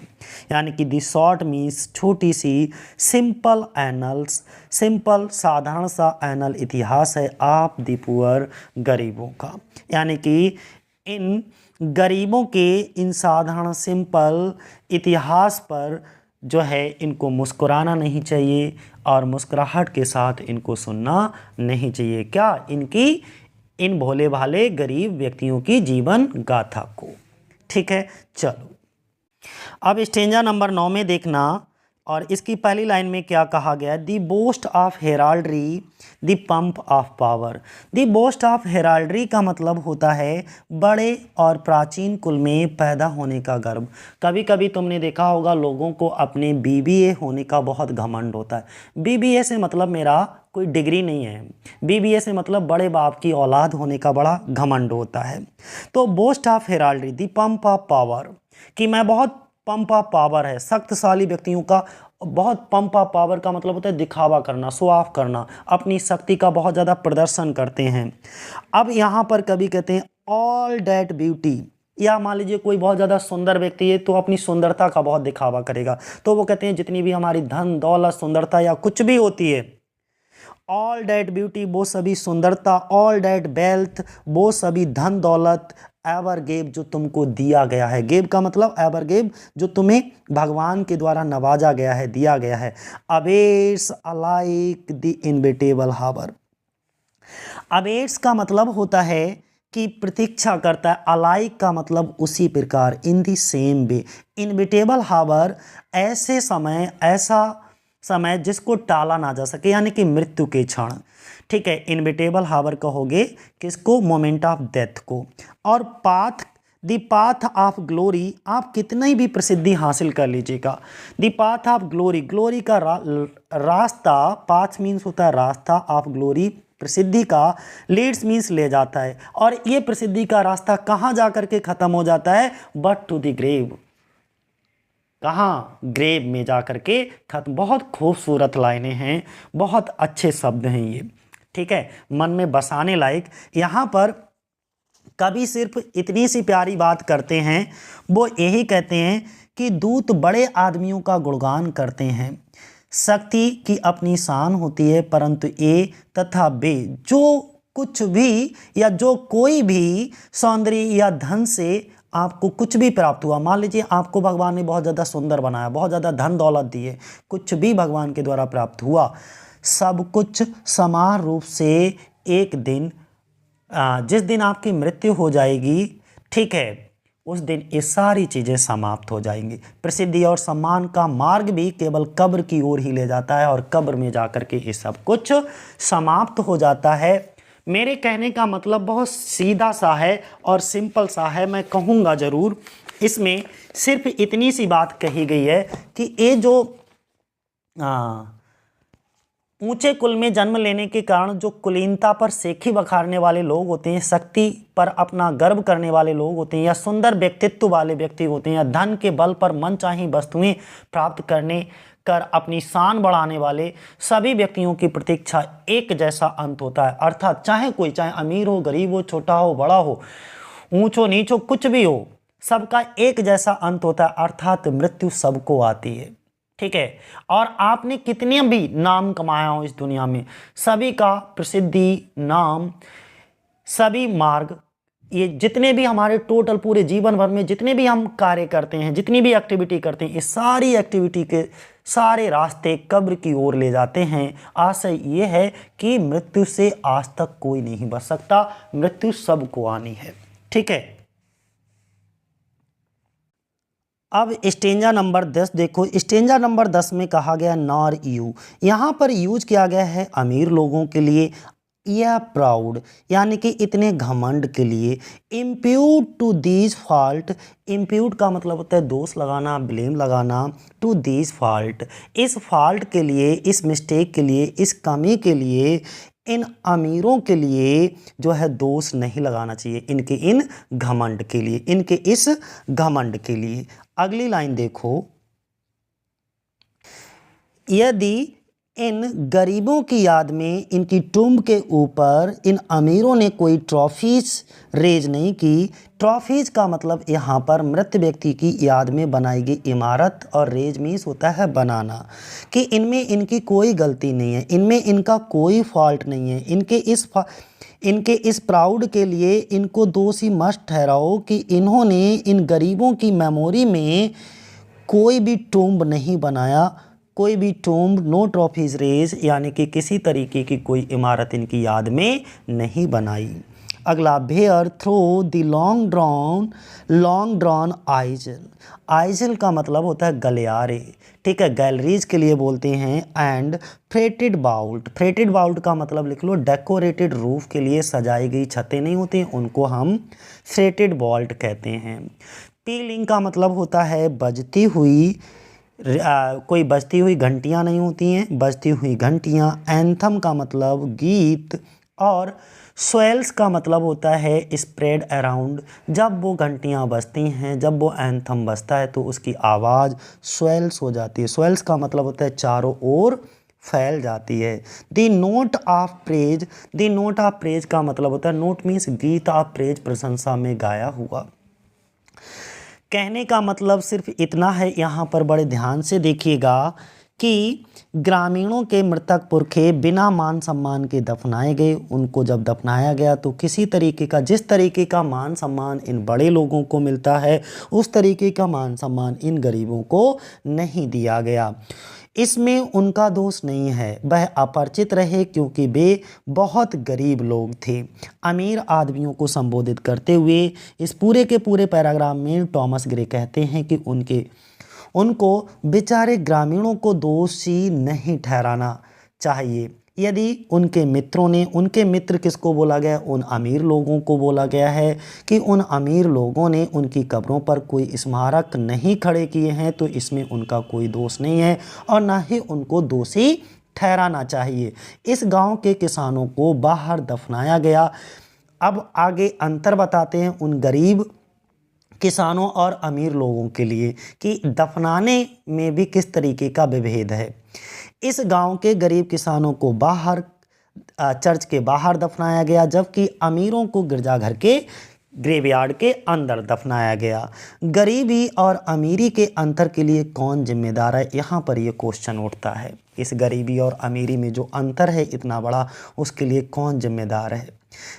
[SPEAKER 2] यानी कि दी शॉर्ट मीन्स छोटी सी सिंपल एनल्स, सिंपल साधारण सा एनल इतिहास है आप दी पुअर गरीबों का। यानी कि इन गरीबों के इन साधारण सिंपल इतिहास पर जो है इनको मुस्कुराना नहीं चाहिए और मुस्कुराहट के साथ इनको सुनना नहीं चाहिए। क्या? इनकी इन भोले भाले गरीब व्यक्तियों की जीवन गाथा को। ठीक है, चलो अब स्टेंजा नंबर 9 में देखना, और इसकी पहली लाइन में क्या कहा गया? The boast of heraldry, the pomp of power. The boast of heraldry का मतलब होता है बड़े और प्राचीन कुल में पैदा होने का गर्व। कभी कभी तुमने देखा होगा लोगों को अपने बीबीए होने का बहुत घमंड होता है। बीबीए से मतलब मेरा कोई डिग्री नहीं है, बीबीए से मतलब बड़े बाप की औलाद होने का बड़ा घमंड होता है। तो boast of heraldry, the pomp of power, कि मैं बहुत पंप ऑफ पावर है, शक्तिशाली व्यक्तियों का बहुत पंप ऑफ पावर का मतलब होता है दिखावा करना, शो ऑफ करना, अपनी शक्ति का बहुत ज़्यादा प्रदर्शन करते हैं। अब यहाँ पर कभी कहते हैं ऑल डैट ब्यूटी, या मान लीजिए कोई बहुत ज़्यादा सुंदर व्यक्ति है तो अपनी सुंदरता का बहुत दिखावा करेगा, तो वो कहते हैं जितनी भी हमारी धन दौलत सुंदरता या कुछ भी होती है, ऑल डैट ब्यूटी वो सभी सुंदरता, ऑल डैट वेल्थ वो सभी धन दौलत, एवर गेव जो तुमको दिया गया है, गेव का मतलब एवर गेव जो तुम्हें भगवान के द्वारा नवाजा गया है, दिया गया है। Awaits alike the inevitable hour. Awaits का मतलब होता है कि प्रतीक्षा करता है, अलाइक का मतलब उसी प्रकार, इन दी सेम वे। इनविटेबल हावर ऐसे समय, ऐसा समय जिसको टाला ना जा सके, यानी कि मृत्यु के क्षण। ठीक है, इनविटेबल हावर कहोगे किसको? मोमेंट ऑफ डेथ को। और path, the path of glory, आप कितनी भी प्रसिद्धि हासिल कर लीजिएगा, the path of glory, glory का रास्ता, पाथ मीन्स होता है रास्ता, ऑफ ग्लोरी प्रसिद्धि का, लीड्स मीन्स ले जाता है। और ये प्रसिद्धि का रास्ता कहाँ जा करके ख़त्म हो जाता है? बट टू द ग्रेव, कहाँ? ग्रेव में जा करके खत्म। बहुत खूबसूरत लाइनें हैं, बहुत अच्छे शब्द हैं ये। ठीक है, मन में बसाने लायक। यहाँ पर कवि सिर्फ इतनी सी प्यारी बात करते हैं, वो यही कहते हैं कि दूत बड़े आदमियों का गुणगान करते हैं, शक्ति की अपनी शान होती है, परंतु ए तथा बे जो कुछ भी या जो कोई भी सौंदर्य या धन से आपको कुछ भी प्राप्त हुआ, मान लीजिए आपको भगवान ने बहुत ज़्यादा सुंदर बनाया, बहुत ज़्यादा धन दौलत दिए, कुछ भी भगवान के द्वारा प्राप्त हुआ, सब कुछ समान रूप से एक दिन, जिस दिन आपकी मृत्यु हो जाएगी, ठीक है, उस दिन ये सारी चीज़ें समाप्त हो जाएंगी। प्रसिद्धि और सम्मान का मार्ग भी केवल कब्र की ओर ही ले जाता है, और कब्र में जाकर के ये सब कुछ समाप्त हो जाता है। मेरे कहने का मतलब बहुत सीधा सा है और सिंपल सा है, मैं कहूँगा ज़रूर। इसमें सिर्फ इतनी सी बात कही गई है कि ये जो ऊंचे कुल में जन्म लेने के कारण जो कुलीनता पर सेखी बखारने वाले लोग होते हैं, शक्ति पर अपना गर्व करने वाले लोग होते हैं, या सुंदर व्यक्तित्व वाले व्यक्ति होते हैं, या धन के बल पर मनचाही वस्तुएं प्राप्त करने कर अपनी शान बढ़ाने वाले सभी व्यक्तियों की प्रतीक्षा एक जैसा अंत होता है। अर्थात चाहे कोई, चाहे अमीर हो, गरीब हो, छोटा हो, बड़ा हो, ऊंच हो, नीच हो, कुछ भी हो, सबका एक जैसा अंत होता है, अर्थात मृत्यु सबको आती है। ठीक है, और आपने कितने भी नाम कमाया हो इस दुनिया में, सभी का प्रसिद्धि, नाम, सभी मार्ग ये जितने भी हमारे टोटल पूरे जीवन भर में जितने भी हम कार्य करते हैं, जितनी भी एक्टिविटी करते हैं, ये सारी एक्टिविटी के सारे रास्ते कब्र की ओर ले जाते हैं। आशय ये है कि मृत्यु से आज तक कोई नहीं बच सकता, मृत्यु सबको आनी है। ठीक है, अब स्टेंजा नंबर 10 देखो। स्टेंजा नंबर 10 में कहा गया नॉर यू, यहाँ पर यूज किया गया है अमीर लोगों के लिए, या प्राउड यानी कि इतने घमंड के लिए, impute to these fault, impute का मतलब होता है दोष लगाना, ब्लेम लगाना, टू दीज फॉल्ट, इस फॉल्ट के लिए, इस मिस्टेक के लिए, इस कमी के लिए, इन अमीरों के लिए जो है दोष नहीं लगाना चाहिए, इनके इन घमंड के लिए, इनके इस घमंड के लिए। अगली लाइन देखो, यदि इन गरीबों की याद में इनकी टुम्ब के ऊपर इन अमीरों ने कोई ट्रॉफीज रेज नहीं की, ट्रॉफीज का मतलब यहाँ पर मृत व्यक्ति की याद में बनाई गई इमारत, और रेज मीन्स होता है बनाना, कि इनमें इनकी कोई गलती नहीं है, इनमें इनका कोई फॉल्ट नहीं है, इनके इस प्राउड के लिए इनको दोषी मत ठहराओ कि इन्होंने इन गरीबों की मेमोरी में कोई भी टुम्ब नहीं बनाया, कोई भी टुम्ब, नो ट्रॉफीज रेज, यानी कि किसी तरीके की कोई इमारत इनकी याद में नहीं बनाई। अगला, where through the long drawn aisle, aisle का मतलब होता है गलियारे, ठीक है, गैलरीज के लिए बोलते हैं। And fretted Boult, fretted Boult का मतलब लिख लो डेकोरेटेड रूफ के लिए सजाई गई छतें नहीं होती हैं, उनको हम फ्रेटेड बाउल्ट कहते हैं। पीलिंग का मतलब होता है बजती हुई, कोई बजती हुई घंटियाँ नहीं होती हैं, बजती हुई घंटियाँ। एंथम का मतलब गीत, और स्वेल्स का मतलब होता है स्प्रेड अराउंड, जब वो घंटियाँ बजती हैं, जब वो एंथम बजता है तो उसकी आवाज़ स्वेल्स हो जाती है। स्वेल्स का मतलब होता है चारों ओर फैल जाती है। The note of praise, the note of praise का मतलब होता है, नोट मीन्स गीत ऑफ प्रेज, प्रशंसा में गाया हुआ। कहने का मतलब सिर्फ इतना है, यहाँ पर बड़े ध्यान से देखिएगा कि ग्रामीणों के मृतक पुरखे बिना मान सम्मान के दफनाए गए। उनको जब दफनाया गया तो किसी तरीके का, जिस तरीके का मान सम्मान इन बड़े लोगों को मिलता है उस तरीके का मान सम्मान इन गरीबों को नहीं दिया गया। इसमें उनका दोष नहीं है, वह अपरिचित रहे क्योंकि वे बहुत गरीब लोग थे। अमीर आदमियों को संबोधित करते हुए इस पूरे के पूरे पैराग्राफ में टॉमस ग्रे कहते हैं कि उनको बेचारे ग्रामीणों को दोषी नहीं ठहराना चाहिए। यदि उनके मित्रों ने, उनके मित्र किसको बोला गया, उन अमीर लोगों को बोला गया है कि उन अमीर लोगों ने उनकी कब्रों पर कोई स्मारक नहीं खड़े किए हैं तो इसमें उनका कोई दोष नहीं है और ना ही उनको दोषी ठहराना चाहिए। इस गांव के किसानों को बाहर दफनाया गया। अब आगे अंतर बताते हैं उन गरीब किसानों और अमीर लोगों के लिए कि दफनाने में भी किस तरीके का विभेद है। इस गांव के गरीब किसानों को बाहर, चर्च के बाहर दफनाया गया, जबकि अमीरों को गिरजाघर के ग्रेवयार्ड के अंदर दफनाया गया। गरीबी और अमीरी के अंतर के लिए कौन जिम्मेदार है, यहाँ पर ये क्वेश्चन उठता है। इस गरीबी और अमीरी में जो अंतर है इतना बड़ा, उसके लिए कौन जिम्मेदार है।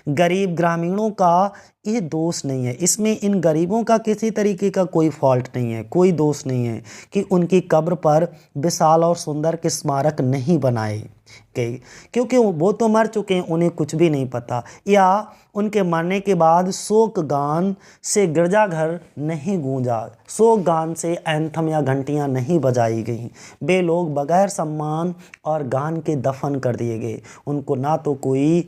[SPEAKER 2] गरीब ग्रामीणों का ये दोष नहीं है, इसमें इन गरीबों का किसी तरीके का कोई फॉल्ट नहीं है, कोई दोष नहीं है कि उनकी कब्र पर विशाल और सुंदर के स्मारक नहीं बनाए गए, क्योंकि वो तो मर चुके हैं, उन्हें कुछ भी नहीं पता, या उनके मरने के बाद शोक गान से गिरजाघर नहीं गूंजा, शोक गान से एंथम या घंटियां नहीं बजाई गईं। वे लोग बगैर सम्मान और गान के दफन कर दिए गए। उनको ना तो कोई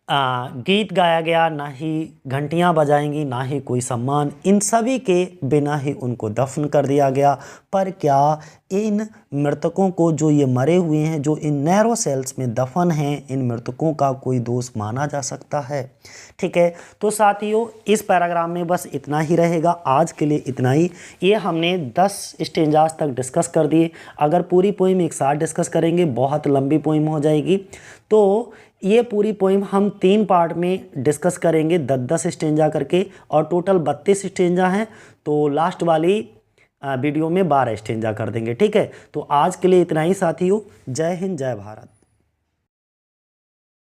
[SPEAKER 2] गीत गाया गया, ना ही घंटियां बजाएंगी, ना ही कोई सम्मान, इन सभी के बिना ही उनको दफन कर दिया गया। पर क्या इन मृतकों को, जो ये मरे हुए हैं, जो इन नैरो सेल्स में दफन हैं, इन मृतकों का कोई दोष माना जा सकता है? ठीक है, तो साथियों इस पैराग्राफ में बस इतना ही रहेगा, आज के लिए इतना ही। ये हमने 10 स्टेंजास तक डिस्कस कर दिए। अगर पूरी पोइम एक साथ डिस्कस करेंगे बहुत लंबी पोइम हो जाएगी, तो ये पूरी पोइम हम 3 पार्ट में डिस्कस करेंगे, 10-10 स्टेंजा करके, और टोटल 32 स्टेंजा हैं, तो लास्ट वाली वीडियो में 12 स्टेंजा कर देंगे। ठीक है, तो आज के लिए इतना ही साथियों। जय हिंद, जय भारत।